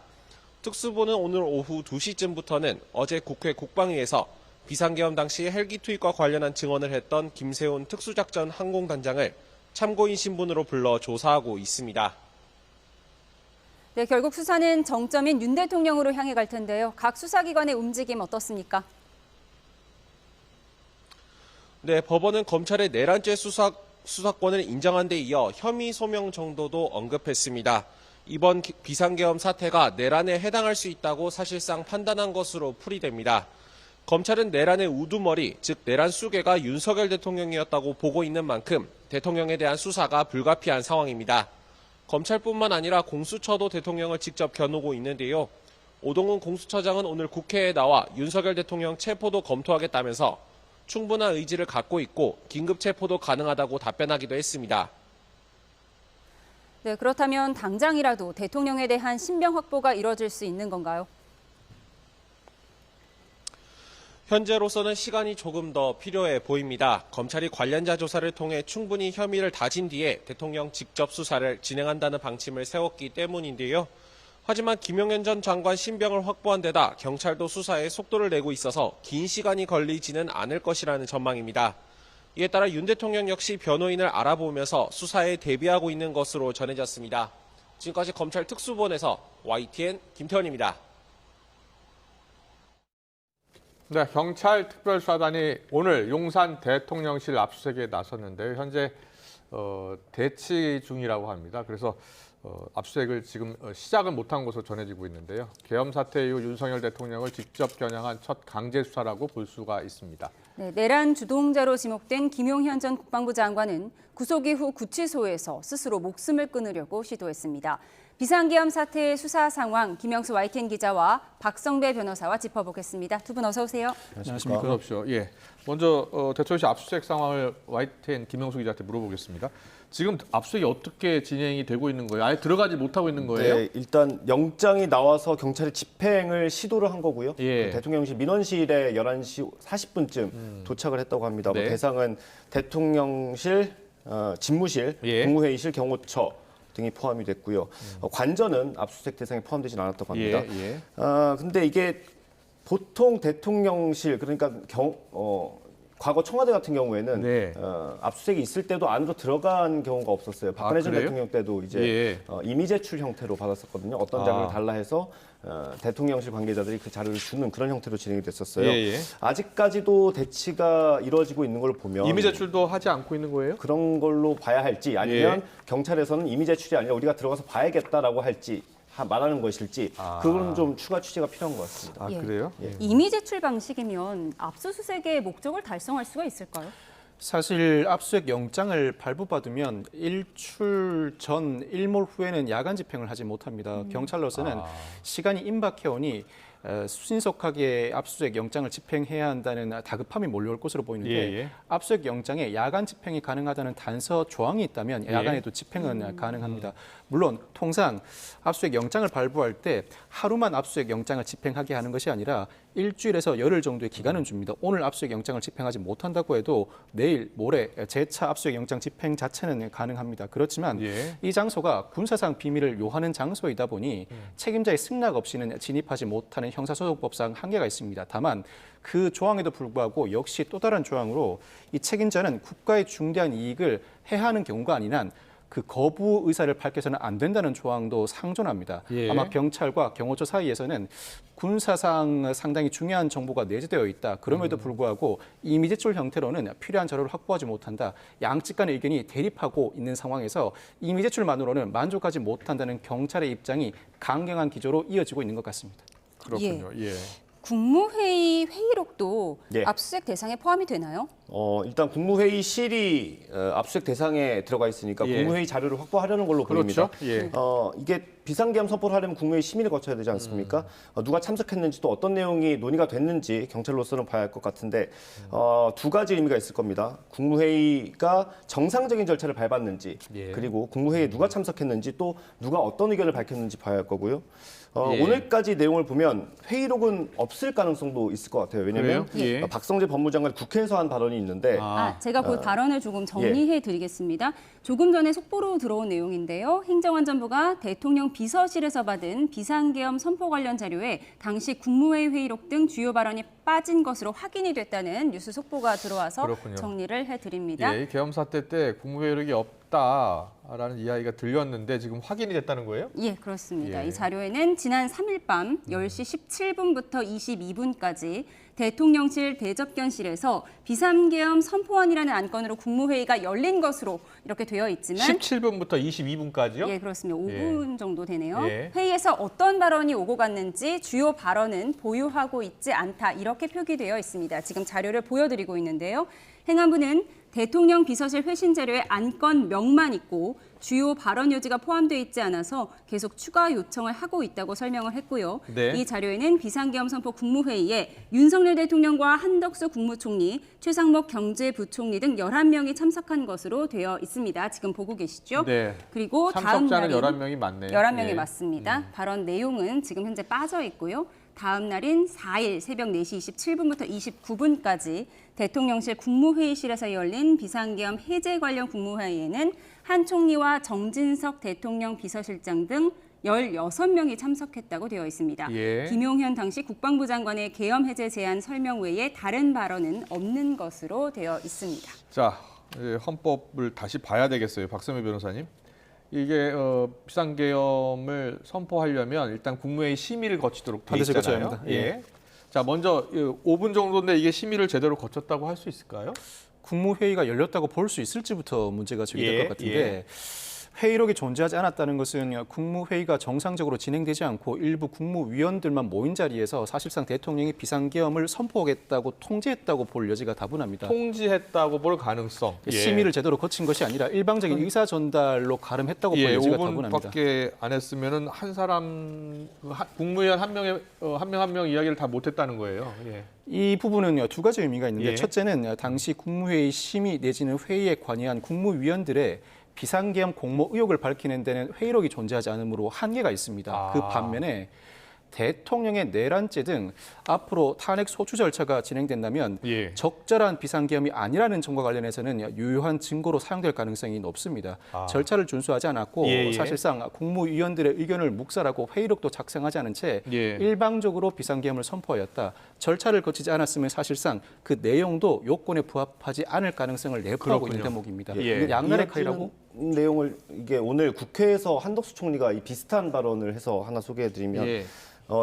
특수부는 오늘 오후 2시쯤부터는 어제 국회 국방위에서 비상계엄 당시 헬기 투입과 관련한 증언을 했던 김세훈 특수작전 항공단장을 참고인 신분으로 불러 조사하고 있습니다. 네, 결국 수사는 정점인 윤 대통령으로 향해 갈 텐데요. 각 수사기관의 움직임 어떻습니까? 네, 법원은 검찰의 내란죄 수사권을 인정한 데 이어 혐의 소명 정도도 언급했습니다. 이번 비상계엄 사태가 내란에 해당할 수 있다고 사실상 판단한 것으로 풀이됩니다. 검찰은 내란의 우두머리, 즉 내란 수괴가 윤석열 대통령이었다고 보고 있는 만큼 대통령에 대한 수사가 불가피한 상황입니다. 검찰뿐만 아니라 공수처도 대통령을 직접 겨누고 있는데요. 오동훈 공수처장은 오늘 국회에 나와 윤석열 대통령 체포도 검토하겠다면서 충분한 의지를 갖고 있고 긴급 체포도 가능하다고 답변하기도 했습니다. 네, 그렇다면 당장이라도 대통령에 대한 신병 확보가 이뤄질 수 있는 건가요? 현재로서는 시간이 조금 더 필요해 보입니다. 검찰이 관련자 조사를 통해 충분히 혐의를 다진 뒤에 대통령 직접 수사를 진행한다는 방침을 세웠기 때문인데요. 하지만 김용현 전 장관 신병을 확보한 데다 경찰도 수사에 속도를 내고 있어서 긴 시간이 걸리지는 않을 것이라는 전망입니다. 이에 따라 윤 대통령 역시 변호인을 알아보면서 수사에 대비하고 있는 것으로 전해졌습니다. 지금까지 검찰 특수본에서 YTN 김태원입니다. 네, 경찰 특별수사단이 오늘 용산 대통령실 압수수색에 나섰는데요. 현재 대치 중이라고 합니다. 그래서 압수수색을 지금 시작은 못한 것으로 전해지고 있는데요. 계엄 사태 이후 윤석열 대통령을 직접 겨냥한 첫 강제 수사라고 볼 수가 있습니다. 네, 내란 주동자로 지목된 김용현 전 국방부 장관은 구속 이후 구치소에서 스스로 목숨을 끊으려고 시도했습니다. 비상계엄 사태의 수사 상황 김영수 YTN 기자와 박성배 변호사와 짚어보겠습니다. 두 분 어서 오세요. 안녕하십니까. 그렇죠. 예. 먼저 대통령실 압수수색 상황을 YTN 김영수 기자한테 물어보겠습니다. 지금 압수수색이 어떻게 진행이 되고 있는 거예요? 아예 들어가지 못하고 있는 거예요? 네, 일단 영장이 나와서 경찰이 집행을 시도를 한 거고요. 예. 대통령실 민원실에 11시 40분쯤 도착을 했다고 합니다. 네. 뭐 대상은 대통령실, 집무실, 예. 국무회의실, 경호처 등이 포함이 됐고요. 관저는 압수수색 대상에 포함되진 않았다고 합니다. 예. 근데 이게 보통 대통령실 그러니까 과거 청와대 같은 경우에는 네. 압수수색이 있을 때도 안으로 들어간 경우가 없었어요. 박근혜 전 그래요? 대통령 때도 이제 예. 이미 제출 형태로 받았었거든요. 어떤 자료를 달라 해서 대통령실 관계자들이 그 자료를 주는 그런 형태로 진행이 됐었어요. 예. 아직까지도 대치가 이루어지고 있는 걸 보면 이미 제출도 하지 않고 있는 거예요? 그런 걸로 봐야 할지 아니면 예. 경찰에서는 이미 제출이 아니라 우리가 들어가서 봐야겠다라고 할지 말하는 것일지 그건 좀 추가 취재가 필요한 것 같습니다. 아, 예. 그래요? 이미 제출 방식이면 압수수색의 목적을 달성할 수가 있을까요? 사실 압수수색 영장을 발부받으면 일출 전 일몰 후에는 야간 집행을 하지 못합니다. 경찰로서는 시간이 임박해오니 신속하게 압수수색 영장을 집행해야 한다는 다급함이 몰려올 것으로 보이는데 압수수색 영장에 야간 집행이 가능하다는 단서 조항이 있다면 야간에도 집행은 가능합니다. 물론 통상 압수수색 영장을 발부할 때 하루만 압수수색 영장을 집행하게 하는 것이 아니라 일주일에서 열흘 정도의 기간은 줍니다. 오늘 압수수색 영장을 집행하지 못한다고 해도 내일, 모레 재차 압수수색 영장 집행 자체는 가능합니다. 그렇지만 이 장소가 군사상 비밀을 요하는 장소이다 보니 책임자의 승낙 없이는 진입하지 못하는 형사소송법상 한계가 있습니다. 다만 그 조항에도 불구하고 역시 또 다른 조항으로 이 책임자는 국가의 중대한 이익을 해하는 경우가 아닌 한 그 거부 의사를 밝혀서는 안 된다는 조항도 상존합니다. 아마 경찰과 경호처 사이에서는 군사상 상당히 중요한 정보가 내재되어 있다. 그럼에도 불구하고 이미 제출 형태로는 필요한 자료를 확보하지 못한다. 양측 간의 의견이 대립하고 있는 상황에서 이미 제출만으로는 만족하지 못한다는 경찰의 입장이 강경한 기조로 이어지고 있는 것 같습니다. 그렇군요. 예. 국무회의 회의록도 예. 압수수색 대상에 포함이 되나요? 일단 국무회의실이 압수수색 대상에 들어가 있으니까 국무회의 자료를 확보하려는 걸로 보입니다. 이게 비상계엄 선포를 하려면 국무회의 심의를 거쳐야 되지 않습니까? 누가 참석했는지 또 어떤 내용이 논의가 됐는지 경찰로서는 봐야 할 것 같은데 두 가지 의미가 있을 겁니다. 국무회의가 정상적인 절차를 밟았는지 그리고 국무회의에 누가 참석했는지 또 누가 어떤 의견을 밝혔는지 봐야 할 거고요. 오늘까지 내용을 보면 회의록은 없을 가능성도 있을 것 같아요. 왜냐하면 박성재 법무장관 국회에서 한 발언이 있는데 제가 그 발언을 조금 정리해 드리겠습니다. 조금 전에 속보로 들어온 내용인데요. 행정안전부가 대통령 비서실에서 받은 비상계엄 선포 관련 자료에 당시 국무회의 회의록 등 주요 발언이 빠진 것으로 확인이 됐다는 뉴스 속보가 들어와서 정리를 해드립니다. 예, 계엄 사태 때 국무회의록이 없다라는 이야기가 들렸는데 지금 확인이 됐다는 거예요? 예, 그렇습니다. 이 자료에는 지난 3일 밤 10시 17분부터 22분까지 대통령실 대접견실에서 비상계엄 선포안이라는 안건으로 국무회의가 열린 것으로 이렇게 되어 있지만 17분부터 22분까지요? 예, 그렇습니다. 5분 정도 되네요. 예. 회의에서 어떤 발언이 오고 갔는지 주요 발언은 보유하고 있지 않다. 이렇게 표기되어 있습니다. 지금 자료를 보여드리고 있는데요. 행안부는 대통령 비서실 회신 자료에 안건명만 있고 주요 발언 요지가 포함되어 있지 않아서 계속 추가 요청을 하고 있다고 설명을 했고요. 네. 이 자료에는 비상계엄 선포 국무회의에 윤석열 대통령과 한덕수 국무총리, 최상목 경제부총리 등 11명이 참석한 것으로 되어 있습니다. 지금 보고 계시죠? 네. 그리고 다음 참석자는 날인 11명이 맞네요. 11명이 예. 맞습니다. 발언 내용은 지금 현재 빠져 있고요. 다음 날인 4일 새벽 4시 27분부터 29분까지 대통령실 국무회의실에서 열린 비상계엄 해제 관련 국무회의에는 한 총리와 정진석 대통령 비서실장 등 16명이 참석했다고 되어 있습니다. 예. 김용현 당시 국방부 장관의 계엄 해제 제안 설명 외에 다른 발언은 없는 것으로 되어 있습니다. 자, 헌법을 다시 봐야 되겠어요. 박선미 변호사님. 이게 비상계엄을 선포하려면 일단 국무회의 심의를 거치도록 돼 반드시 거쳐야 있잖아요. 합니다. 예. 자, 먼저 5분 정도인데 이게 심의를 제대로 거쳤다고 할 수 있을까요? 국무회의가 열렸다고 볼 수 있을지부터 문제가 제기될 예, 것 같은데 회의록이 존재하지 않았다는 것은 국무회의가 정상적으로 진행되지 않고 일부 국무위원들만 모인 자리에서 사실상 대통령이 비상계엄을 선포하겠다고 통지했다고 볼 여지가 다분합니다. 통지했다고 볼 가능성. 심의를 제대로 거친 것이 아니라 일방적인 의사 전달로 가름했다고 볼 여지가 다분합니다. 5분밖에 안 했으면은 한 사람 국무위원 한 명 이야기를 다 못했다는 거예요. 예. 이 부분은 두 가지 의미가 있는데 예. 첫째는 당시 국무회의 심의 내지는 회의에 관여한 국무위원들의 비상계엄 공모 의혹을 밝히는 데는 회의록이 존재하지 않으므로 한계가 있습니다. 그 반면에 대통령의 내란죄 등 앞으로 탄핵 소추 절차가 진행된다면 적절한 비상계엄이 아니라는 점과 관련해서는 유효한 증거로 사용될 가능성이 높습니다. 절차를 준수하지 않았고 사실상 국무위원들의 의견을 묵살하고 회의록도 작성하지 않은 채 일방적으로 비상계엄을 선포하였다. 절차를 거치지 않았으면 사실상 그 내용도 요건에 부합하지 않을 가능성을 내포하고 있는 대목입니다. 양날의 칼이라고 내용을 이게 오늘 국회에서 한덕수 총리가 이 비슷한 발언을 해서 하나 소개해드리면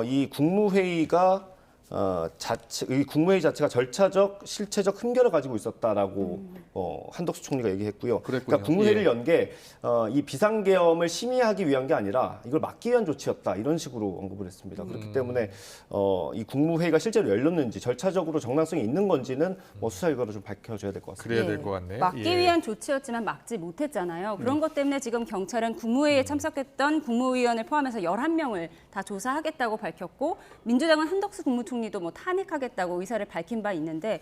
이 국무회의가 이 국무회의 자체가 절차적, 실체적 흠결을 가지고 있었다라고 한덕수 총리가 얘기했고요. 그러니까 국무회의를 연 게 이 비상계엄을 심의하기 위한 게 아니라 이걸 막기 위한 조치였다 이런 식으로 언급을 했습니다. 그렇기 때문에 이 국무회의가 실제로 열렸는지 절차적으로 정당성이 있는 건지는 수사 결과로 좀 밝혀줘야 될 것 같습니다. 그래야 될 것 같네요. 막기 위한 조치였지만 막지 못했잖아요. 그런 것 때문에 지금 경찰은 국무회의에 참석했던 국무위원을 포함해서 11명을 다 조사하겠다고 밝혔고 민주당은 한덕수 국무총리도 탄핵하겠다고 의사를 밝힌 바 있는데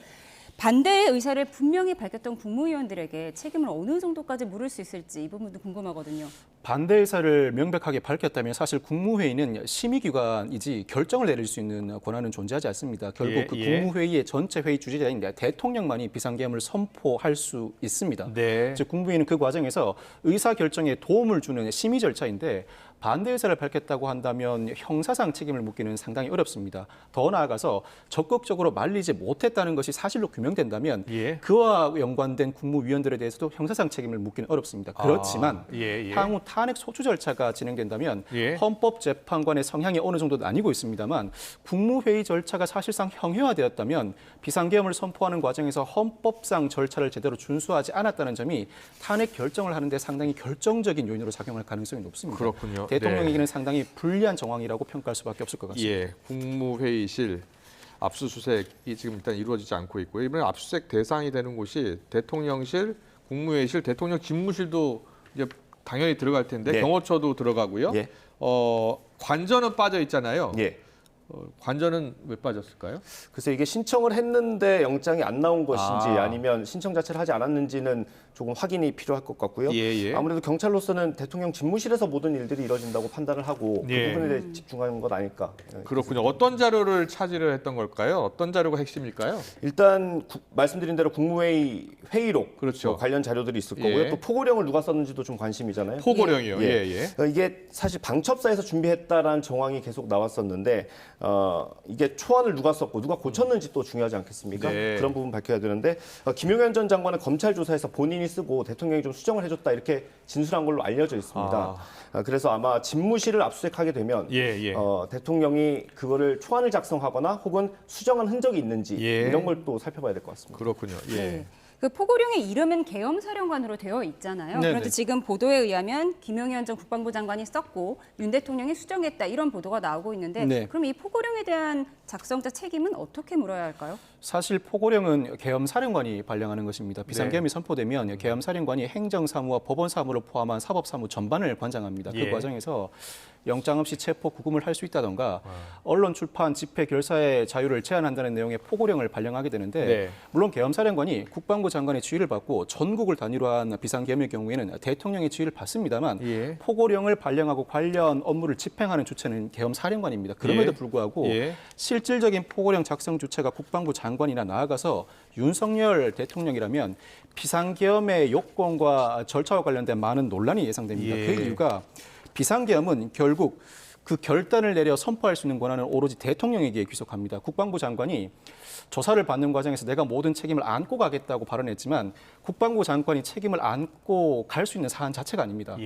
반대의 의사를 분명히 밝혔던 국무위원들에게 책임을 어느 정도까지 물을 수 있을지 이 부분도 궁금하거든요. 반대 의사를 명백하게 밝혔다면 사실 국무회의는 심의기관이지 결정을 내릴 수 있는 권한은 존재하지 않습니다. 결국 국무회의의 전체 회의 주재자인 대통령만이 비상계엄을 선포할 수 있습니다. 즉 국무회의는 그 과정에서 의사결정에 도움을 주는 심의 절차인데 반대 의사를 밝혔다고 한다면 형사상 책임을 묻기는 상당히 어렵습니다. 더 나아가서 적극적으로 말리지 못했다는 것이 사실로 규명된다면 그와 연관된 국무위원들에 대해서도 형사상 책임을 묻기는 어렵습니다. 그렇지만 향후 탄핵 소추 절차가 진행된다면 헌법재판관의 성향이 어느 정도 나뉘고 있습니다만 국무회의 절차가 사실상 형해화되었다면 비상계엄을 선포하는 과정에서 헌법상 절차를 제대로 준수하지 않았다는 점이 탄핵 결정을 하는데 상당히 결정적인 요인으로 작용할 가능성이 높습니다. 그렇군요. 대통령에게는 상당히 불리한 정황이라고 평가할 수밖에 없을 것 같습니다. 국무회의실 압수수색이 지금 일단 이루어지지 않고 있고요. 이번에 압수수색 대상이 되는 곳이 대통령실, 국무회의실, 대통령 집무실도 이제 당연히 들어갈 텐데 경호처도 들어가고요. 관저는 빠져 있잖아요. 관저는 왜 빠졌을까요? 글쎄 이게 신청을 했는데 영장이 안 나온 것인지 아니면 신청 자체를 하지 않았는지는 조금 확인이 필요할 것 같고요. 아무래도 경찰로서는 대통령 집무실에서 모든 일들이 이뤄진다고 판단을 하고 그 부분에 대해 집중하는 것 아닐까. 그렇군요. 어떤 자료를 차지를 했던 걸까요? 어떤 자료가 핵심일까요? 일단 말씀드린 대로 국무회의 회의록 관련 자료들이 있을 거고요. 또 포고령을 누가 썼는지도 좀 관심이잖아요. 포고령이요. 이게 사실 방첩사에서 준비했다라는 정황이 계속 나왔었는데 이게 초안을 누가 썼고 누가 고쳤는지 또 중요하지 않겠습니까? 그런 부분 밝혀야 되는데 김용현 전 장관은 검찰 조사에서 본인이 쓰고 대통령이 좀 수정을 해줬다 이렇게 진술한 걸로 알려져 있습니다. 그래서 아마 집무실을 압수수색하게 되면 대통령이 그거를 초안을 작성하거나 혹은 수정한 흔적이 있는지 이런 걸 또 살펴봐야 될 것 같습니다. 그렇군요. 그 포고령의 이름은 계엄사령관으로 되어 있잖아요. 그런데 지금 보도에 의하면 김용현 전 국방부 장관이 썼고 윤 대통령이 수정했다 이런 보도가 나오고 있는데 그럼 이 포고령에 대한 작성자 책임은 어떻게 물어야 할까요? 사실 포고령은 계엄사령관이 발령하는 것입니다. 비상계엄이 선포되면 계엄사령관이 행정사무와 법원사무를 포함한 사법사무 전반을 관장합니다. 그 과정에서 영장 없이 체포 구금을 할 수 있다던가 언론 출판 집회 결사의 자유를 제한한다는 내용의 포고령을 발령하게 되는데 물론 계엄사령관이 국방부 장관의 지휘를 받고 전국을 단위로 한 비상계엄의 경우에는 대통령의 지휘를 받습니다만 포고령을 발령하고 관련 업무를 집행하는 주체는 계엄사령관입니다. 그럼에도 불구하고 실질적인 포고령 작성 주체가 국방부 장관이나 나아가서 윤석열 대통령이라면 비상계엄의 요건과 절차와 관련된 많은 논란이 예상됩니다. 그 이유가 비상계엄은 결국 그 결단을 내려 선포할 수 있는 권한은 오로지 대통령에게 귀속합니다. 국방부 장관이 조사를 받는 과정에서 내가 모든 책임을 안고 가겠다고 발언했지만 국방부 장관이 책임을 안고 갈 수 있는 사안 자체가 아닙니다.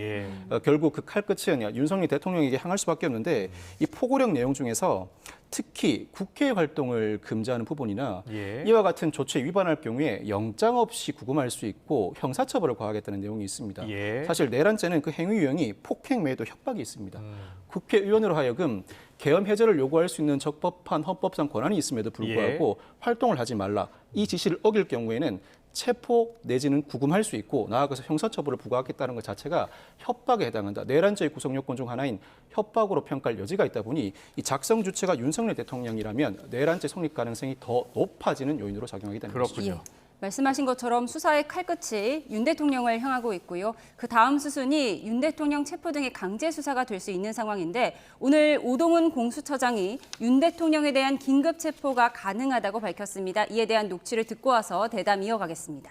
결국 그 칼끝은 윤석열 대통령에게 향할 수밖에 없는데 이 포고령 내용 중에서 특히 국회 활동을 금지하는 부분이나 이와 같은 조치에 위반할 경우에 영장 없이 구금할 수 있고 형사처벌을 가하겠다는 내용이 있습니다. 사실 내란죄는 그 행위 유형이 폭행, 매도, 협박이 있습니다. 국회의원으로 하여금 계엄 해제를 요구할 수 있는 적법한 헌법상 권한이 있음에도 불구하고 활동을 하지 말라. 이 지시를 어길 경우에는 체포 내지는 구금할 수 있고 나아가서 형사처벌을 부과하겠다는 것 자체가 협박에 해당한다. 내란죄의 구성 요건 중 하나인 협박으로 평가할 여지가 있다 보니 이 작성 주체가 윤석열 대통령이라면 내란죄 성립 가능성이 더 높아지는 요인으로 작용하게 되는 것입니다. 말씀하신 것처럼 수사의 칼끝이 윤 대통령을 향하고 있고요. 그 다음 수순이 윤 대통령 체포 등의 강제 수사가 될 수 있는 상황인데 오늘 오동훈 공수처장이 윤 대통령에 대한 긴급 체포가 가능하다고 밝혔습니다. 이에 대한 녹취를 듣고 와서 대담 이어가겠습니다.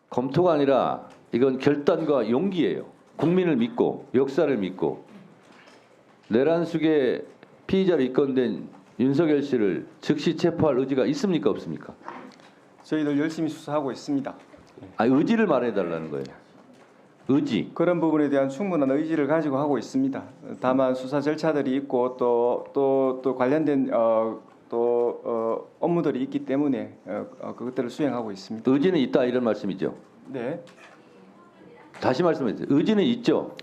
검토가 아니라 이건 결단과 용기예요. 국민을 믿고 역사를 믿고 내란 속에 피의자로 입건된 윤석열 씨를 즉시 체포할 의지가 있습니까 없습니까? 저희들 열심히 수사하고 있습니다. 의지를 말해달라는 거예요. 의지. 그런 부분에 대한 충분한 의지를 가지고 하고 있습니다. 다만 수사 절차들이 있고 또 관련된 업무들이 있기 때문에 그것들을 수행하고 있습니다. 의지는 있다 이런 말씀이죠? 네. 다시 말씀해 주세요. 의지는 있죠?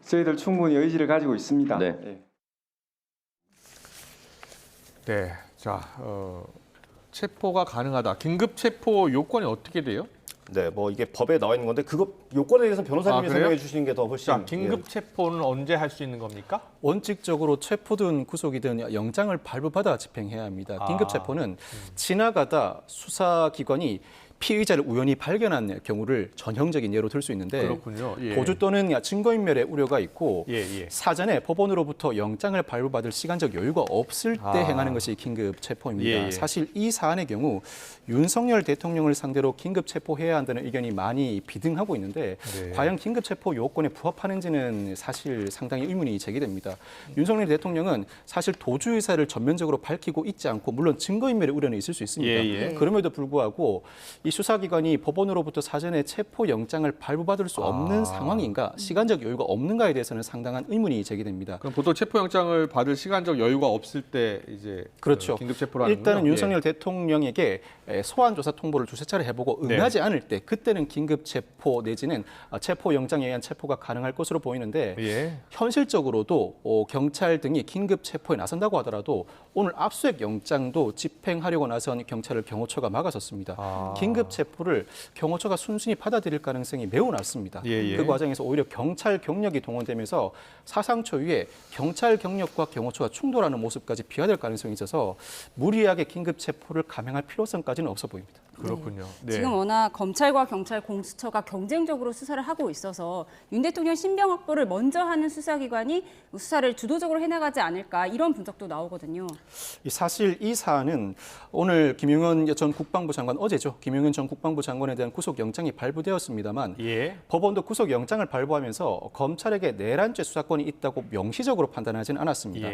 저희들 충분히 의지를 가지고 있습니다. 네. 네, 자 체포가 가능하다. 긴급 체포 요건이 어떻게 돼요? 네, 뭐 이게 법에 나와 있는 건데 그거 요건에 대해서 변호사님이 설명해 주시는 게 더 훨씬. 자, 긴급 체포는 언제 할 수 있는 겁니까? 원칙적으로 체포든 구속이든 영장을 발부받아 집행해야 합니다. 긴급 체포는 지나가다 수사기관이 피의자를 우연히 발견한 경우를 전형적인 예로 들 수 있는데 그렇군요. 도주 또는 증거인멸의 우려가 있고 사전에 법원으로부터 영장을 발부받을 시간적 여유가 없을 때 행하는 것이 긴급 체포입니다. 사실 이 사안의 경우 윤석열 대통령을 상대로 긴급 체포해야 한다는 의견이 많이 비등하고 있는데 과연 긴급 체포 요건에 부합하는지는 사실 상당히 의문이 제기됩니다. 윤석열 대통령은 사실 도주 의사를 전면적으로 밝히고 있지 않고 물론 증거인멸의 우려는 있을 수 있습니다. 그럼에도 불구하고 이 수사기관이 법원으로부터 사전에 체포영장을 발부받을 수 없는 상황인가, 시간적 여유가 없는가에 대해서는 상당한 의문이 제기됩니다. 그럼 보통 체포영장을 받을 시간적 여유가 없을 때 이제 그렇죠. 긴급 체포를 하는군요. 일단은 윤석열 대통령에게 소환조사 통보를 두세 차례 해보고 응하지 않을 때 그때는 긴급 체포 내지는 체포영장에 의한 체포가 가능할 것으로 보이는데 현실적으로도 경찰 등이 긴급 체포에 나선다고 하더라도 오늘 압수수색 영장도 집행하려고 나선 경찰을 경호처가 막아섰습니다. 긴급 체포를 경호처가 순순히 받아들일 가능성이 매우 낮습니다. 그 과정에서 오히려 경찰 경력이 동원되면서 사상 초유의 경찰 경력과 경호처가 충돌하는 모습까지 비화될 가능성이 있어서 무리하게 긴급 체포를 감행할 필요성까지는 없어 보입니다. 그렇군요. 지금 워낙 검찰과 경찰, 공수처가 경쟁적으로 수사를 하고 있어서 윤 대통령 신병 확보를 먼저 하는 수사기관이 수사를 주도적으로 해나가지 않을까 이런 분석도 나오거든요. 사실 이 사안은 오늘 김용현 전 국방부 장관 어제죠. 김용현 전 국방부 장관에 대한 구속영장이 발부되었습니다만 법원도 구속영장을 발부하면서 검찰에게 내란죄 수사권이 있다고 명시적으로 판단하지는 않았습니다.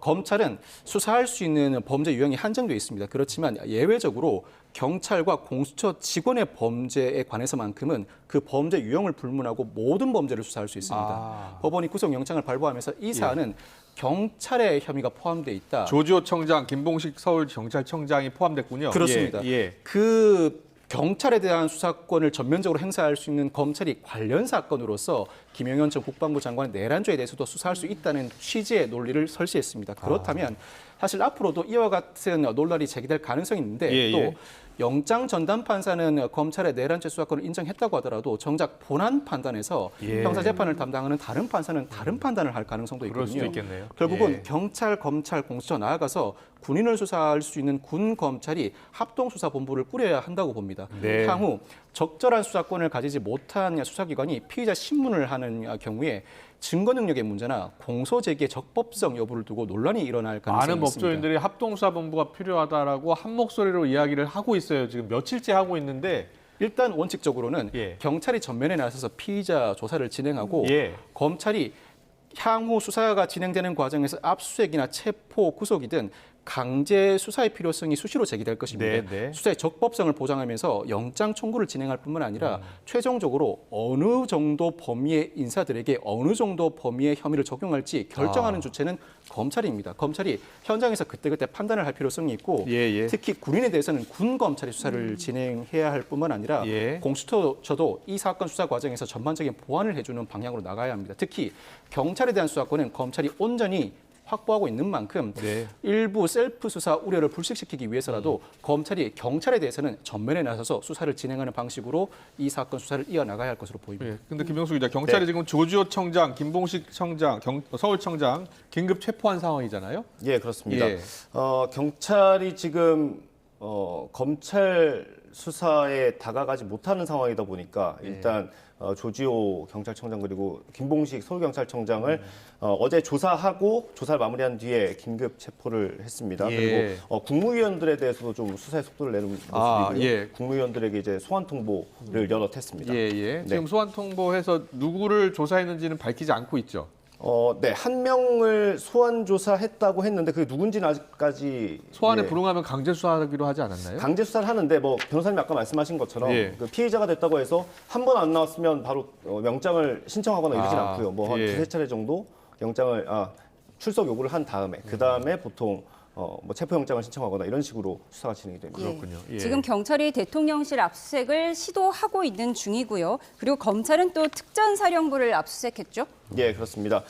검찰은 수사할 수 있는 범죄 유형이 한정되어 있습니다. 그렇지만 예외적으로 경찰과 공수처 직원의 범죄에 관해서만큼은 그 범죄 유형을 불문하고 모든 범죄를 수사할 수 있습니다. 법원이 구속영장을 발부하면서 이 사안은 경찰의 혐의가 포함되어 있다. 조지호 청장, 김봉식 서울경찰청장이 포함됐군요. 그렇습니다. 그 경찰에 대한 수사권을 전면적으로 행사할 수 있는 검찰이 관련 사건으로서 김영현 전 국방부 장관의 내란죄에 대해서도 수사할 수 있다는 취지의 논리를 설시했습니다. 그렇다면 사실 앞으로도 이와 같은 논란이 제기될 가능성이 있는데 또 영장 전담 판사는 검찰의 내란죄 수사권을 인정했다고 하더라도 정작 본안 판단에서 형사 재판을 담당하는 다른 판사는 다른 판단을 할 가능성도 있거든요. 그럴 수도 있겠네요. 결국은 경찰, 검찰, 공수처 나아가서 군인을 수사할 수 있는 군 검찰이 합동수사본부를 꾸려야 한다고 봅니다. 향후 적절한 수사권을 가지지 못한 수사기관이 피의자 신문을 하는 경우에 증거 능력의 문제나 공소 제기의 적법성 여부를 두고 논란이 일어날 가능성이 많은 있습니다. 법조인들이 합동수사본부가 필요하다라고 한 목소리로 이야기를 하고 있어요. 지금 며칠째 하고 있는데 일단 원칙적으로는 경찰이 전면에 나서서 피의자 조사를 진행하고 검찰이 향후 수사가 진행되는 과정에서 압수수색이나 체포, 구속이든 강제 수사의 필요성이 수시로 제기될 것입니다. 수사의 적법성을 보장하면서 영장 청구를 진행할 뿐만 아니라 최종적으로 어느 정도 범위의 인사들에게 어느 정도 범위의 혐의를 적용할지 결정하는 주체는 검찰입니다. 검찰이 현장에서 그때그때 판단을 할 필요성이 있고 특히 군인에 대해서는 군 검찰이 수사를 진행해야 할 뿐만 아니라 공수처도 이 사건 수사 과정에서 전반적인 보완을 해주는 방향으로 나가야 합니다. 특히 경찰에 대한 수사권은 검찰이 온전히 확보하고 있는 만큼 일부 셀프 수사 우려를 불식시키기 위해서라도 검찰이 경찰에 대해서는 전면에 나서서 수사를 진행하는 방식으로 이 사건 수사를 이어나가야 할 것으로 보입니다. 근데 김영수 기자, 경찰이 지금 조지호 청장, 김봉식 청장, 서울청장 긴급 체포한 상황이잖아요. 예, 그렇습니다. 경찰이 지금 검찰 수사에 다가가지 못하는 상황이다 보니까 일단 조지호 경찰청장 그리고 김봉식 서울경찰청장을 어제 조사하고 조사를 마무리한 뒤에 긴급 체포를 했습니다. 그리고 국무위원들에 대해서도 좀 수사의 속도를 내는 모습이고요. 국무위원들에게 이제 소환 통보를 여럿 했습니다. 지금 소환 통보해서 누구를 조사했는지는 밝히지 않고 있죠. 네, 한 명을 소환 조사했다고 했는데 그게 누군지는 아직까지 소환에 불응하면 강제 수사하기로 하지 않았나요? 강제 수사를 하는데 뭐 변호사님 아까 말씀하신 것처럼 그 피의자가 됐다고 해서 한 번 안 나왔으면 바로 영장을 신청하거나 이러진 않고요. 뭐 한 두세 차례 정도 영장을 출석 요구를 한 다음에 그 다음에 보통 뭐 체포영장을 신청하거나 이런 식으로 수사가 진행이 됩니다. 그렇군요. 지금 경찰이 대통령실 압수수색을 시도하고 있는 중이고요. 그리고 검찰은 또 특전사령부를 압수수색했죠? 예, 그렇습니다.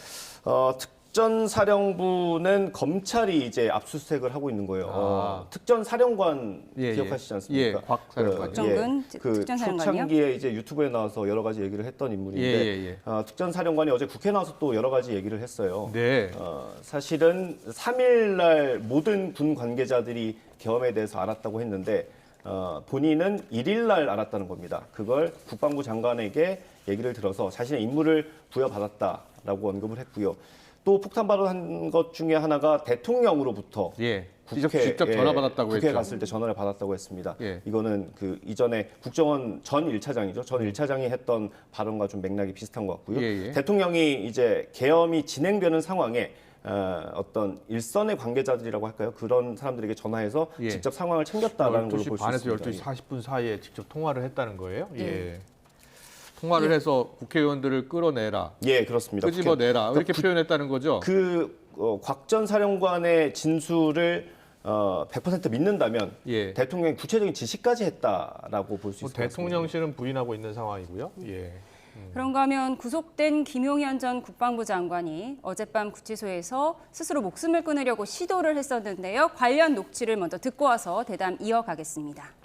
특전사령부는 검찰이 이제 압수수색을 하고 있는 거예요. 특전사령관 기억하시지 않습니까? 곽 사령관이요. 국정근 특전사령관이요? 초창기에 이제 유튜브에 나와서 여러 가지 얘기를 했던 인물인데 특전사령관이 어제 국회에 나와서 또 여러 가지 얘기를 했어요. 사실은 3일 날 모든 군 관계자들이 계엄에 대해서 알았다고 했는데 본인은 1일 날 알았다는 겁니다. 그걸 국방부 장관에게 얘기를 들어서 자신의 임무를 부여받았다라고 언급을 했고요. 또 폭탄 발언한 것 중에 하나가 대통령으로부터 직접 전화 받았다고 국회에 했죠. 갔을 때 전화를 받았다고 했습니다. 이거는 그 이전에 국정원 전 1차장이죠. 전 1차장이 했던 발언과 좀 맥락이 비슷한 것 같고요. 대통령이 이제 계엄이 진행되는 상황에 어떤 일선의 관계자들이라고 할까요? 그런 사람들에게 전화해서 직접 상황을 챙겼다라는 걸로 볼 수 있습니다. 12시 반에서 12시 40분 사이에 직접 통화를 했다는 거예요? 통화를 해서 국회의원들을 끌어내라. 예, 그렇습니다. 끄집어내라. 이렇게 표현했다는 거죠? 곽 전 사령관의 진술을 100% 믿는다면 대통령이 구체적인 지시까지 했다라고 볼 수 있을 것 같습니다. 대통령실은 부인하고 있는 상황이고요. 그런가 하면 구속된 김용현 전 국방부 장관이 어젯밤 구치소에서 스스로 목숨을 끊으려고 시도를 했었는데요. 관련 녹취를 먼저 듣고 와서 대담 이어가겠습니다.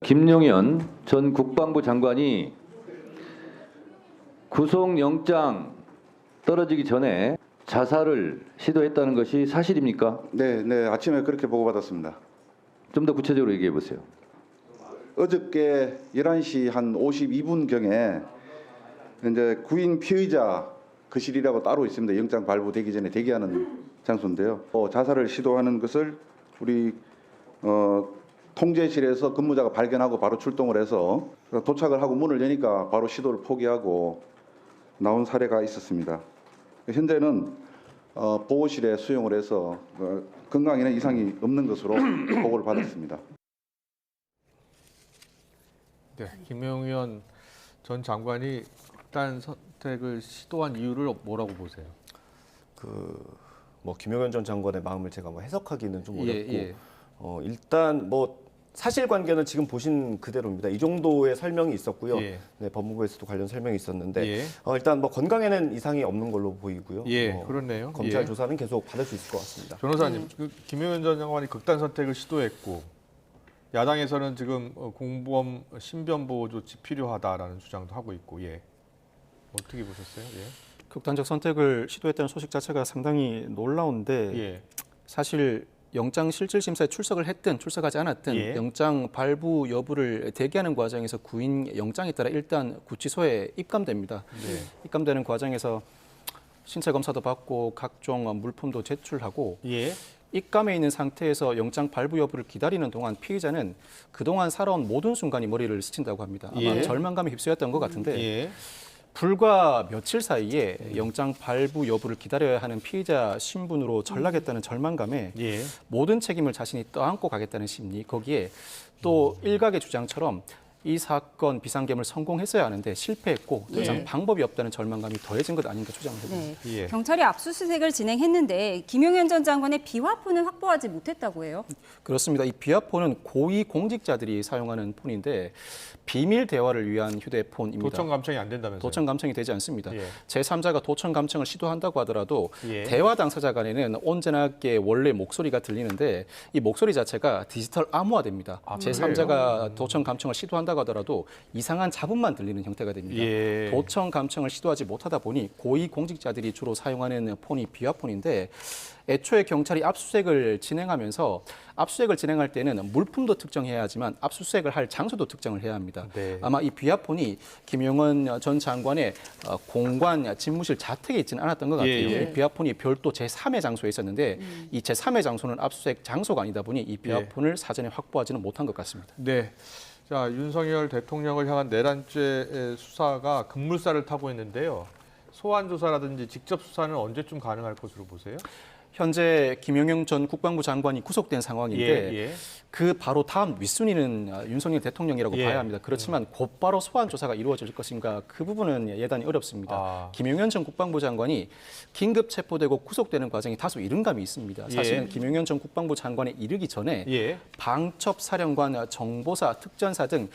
김용현 전 국방부 장관이 구속영장 떨어지기 전에 자살을 시도했다는 것이 사실입니까? 네, 아침에 그렇게 보고받았습니다. 좀 더 구체적으로 얘기해 보세요. 어저께 11시 한 52분경에 이제 구인 피의자 거실이라고 따로 있습니다. 영장 발부되기 전에 대기하는 장소인데요. 자살을 시도하는 것을 우리 통제실에서 근무자가 발견하고 바로 출동을 해서 도착을 하고 문을 여니까 바로 시도를 포기하고 나온 사례가 있었습니다. 현재는 보호실에 수용을 해서 건강에는 이상이 없는 것으로 보고를 받았습니다. 김용현 전 장관이 극단 선택을 시도한 이유를 뭐라고 보세요? 뭐 김용현 전 장관의 마음을 제가 뭐 해석하기는 좀 어렵고 일단 뭐 사실관계는 지금 보신 그대로입니다. 이 정도의 설명이 있었고요. 예. 네, 법무부에서도 관련 설명이 있었는데 예. 일단 뭐 건강에는 이상이 없는 걸로 보이고요. 예, 그렇네요. 검찰 예. 조사는 계속 받을 수 있을 것 같습니다. 변호사님, 그 김용현 전 장관이 극단 선택을 시도했고 야당에서는 지금 공범 신변보호 조치 필요하다라는 주장도 하고 있고, 예. 어떻게 보셨어요? 예. 극단적 선택을 시도했다는 소식 자체가 상당히 놀라운데 예. 사실 영장 실질 심사에 출석을 했든 출석하지 않았든 예. 영장 발부 여부를 대기하는 과정에서 구인 영장에 따라 일단 구치소에 입감됩니다. 네. 입감되는 과정에서 신체 검사도 받고 각종 물품도 제출하고 예. 입감해 있는 상태에서 영장 발부 여부를 기다리는 동안 피의자는 그동안 살아온 모든 순간이 머리를 스친다고 합니다. 아마 예. 절망감에 휩싸였던 것 같은데 예. 불과 며칠 사이에 영장 발부 여부를 기다려야 하는 피의자 신분으로 전락했다는 절망감에 예. 모든 책임을 자신이 떠안고 가겠다는 심리, 거기에 또 일각의 주장처럼 이 사건 비상계엄을 성공했어야 하는데 실패했고 더 이상 예. 방법이 없다는 절망감이 더해진 것 아닌가 추정을 해봅니다. 네. 예. 경찰이 압수수색을 진행했는데 김용현 전 장관의 비화폰은 확보하지 못했다고 해요. 그렇습니다. 이 비화폰은 고위 공직자들이 사용하는 폰인데 비밀 대화를 위한 휴대폰입니다. 도청 감청이 안 된다면서요? 도청 감청이 되지 않습니다. 예. 제3자가 도청 감청을 시도한다고 하더라도 예. 대화 당사자 간에는 온전하게 원래 목소리가 들리는데 이 목소리 자체가 디지털 암호화됩니다. 제3자가 도청 감청을 시도한다고 하더라도 이상한 잡음만 들리는 형태가 됩니다. 예. 도청 감청을 시도하지 못하다 보니 고위 공직자들이 주로 사용하는 폰이 비화폰인데 애초에 경찰이 압수수색을 진행하면서 압수수색을 진행할 때는 물품도 특정해야 하지만 압수수색을 할 장소도 특정을 해야 합니다. 네. 아마 이 비화폰이 김용현 전 장관의 공관 집무실 자택에 있지는 않았던 것 같아요. 예, 예. 이 비화폰이 별도 제3의 장소에 있었는데 이 제3의 장소는 압수수색 장소가 아니다 보니 이 비화폰을 사전에 확보하지는 못한 것 같습니다. 네. 자, 윤석열 대통령을 향한 내란죄 수사가 급물살을 타고 있는데요. 소환 조사라든지 직접 수사는 언제쯤 가능할 것으로 보세요? 현재 김용현 전 국방부 장관이 구속된 상황인데 예, 예. 그 바로 다음 윗순위는 윤석열 대통령이라고 예. 봐야 합니다. 그렇지만 곧바로 소환 조사가 이루어질 것인가 그 부분은 예단이 어렵습니다. 김용현 전 국방부 장관이 긴급 체포되고 구속되는 과정이 다소 이른감이 있습니다. 사실은 예. 김용현 전 국방부 장관에 이르기 전에 예. 방첩사령관, 정보사, 특전사 등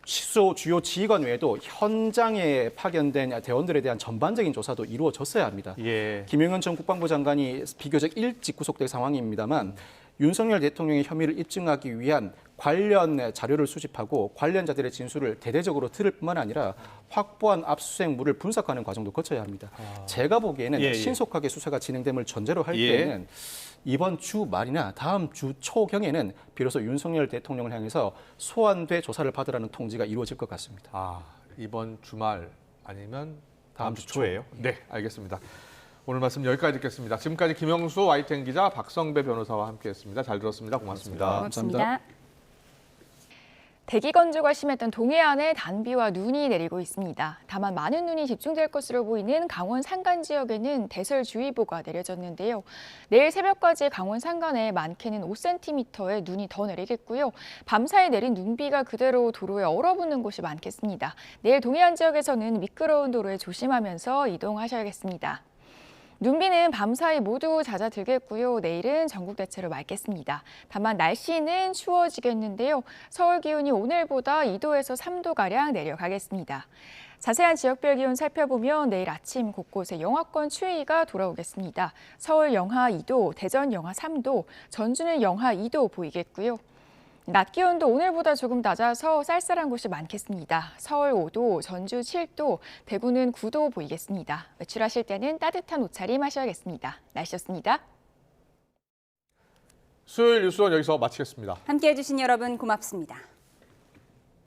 시소 주요 지휘관 외에도 현장에 파견된 대원들에 대한 전반적인 조사도 이루어졌어야 합니다. 예. 김용현 전 국방부 장관이 비교적 일찍 구속될 상황입니다만 윤석열 대통령의 혐의를 입증하기 위한 관련 자료를 수집하고 관련자들의 진술을 대대적으로 들을 뿐만 아니라 확보한 압수수색물을 분석하는 과정도 거쳐야 합니다. 제가 보기에는 예, 예. 신속하게 수사가 진행됨을 전제로 할 예. 때는 이번 주 말이나 다음 주 초경에는 비로소 윤석열 대통령을 향해서 소환돼 조사를 받으라는 통지가 이루어질 것 같습니다. 이번 주말 아니면 다음 주 초예요? 네, 알겠습니다. 오늘 말씀 여기까지 듣겠습니다. 지금까지 김영수 YTN 기자, 박성배 변호사와 함께했습니다. 잘 들었습니다. 고맙습니다. 고맙습니다. 대기 건조가 심했던 동해안에 단비와 눈이 내리고 있습니다. 다만 많은 눈이 집중될 것으로 보이는 강원 산간 지역에는 대설주의보가 내려졌는데요. 내일 새벽까지 강원 산간에 많게는 5cm의 눈이 더 내리겠고요. 밤사이 내린 눈비가 그대로 도로에 얼어붙는 곳이 많겠습니다. 내일 동해안 지역에서는 미끄러운 도로에 조심하면서 이동하셔야겠습니다. 눈비는 밤사이 모두 잦아들겠고요. 내일은 전국 대체로 맑겠습니다. 다만 날씨는 추워지겠는데요. 서울 기온이 오늘보다 2도에서 3도가량 내려가겠습니다. 자세한 지역별 기온 살펴보면 내일 아침 곳곳에 영하권 추위가 돌아오겠습니다. 서울 영하 2도, 대전 영하 3도, 전주는 영하 2도 보이겠고요. 낮 기온도 오늘보다 조금 낮아서 쌀쌀한 곳이 많겠습니다. 서울 5도, 전주 7도, 대구는 9도 보이겠습니다. 외출하실 때는 따뜻한 옷차림 하셔야겠습니다. 날씨였습니다. 수요일 뉴스원 여기서 마치겠습니다. 함께해 주신 여러분 고맙습니다.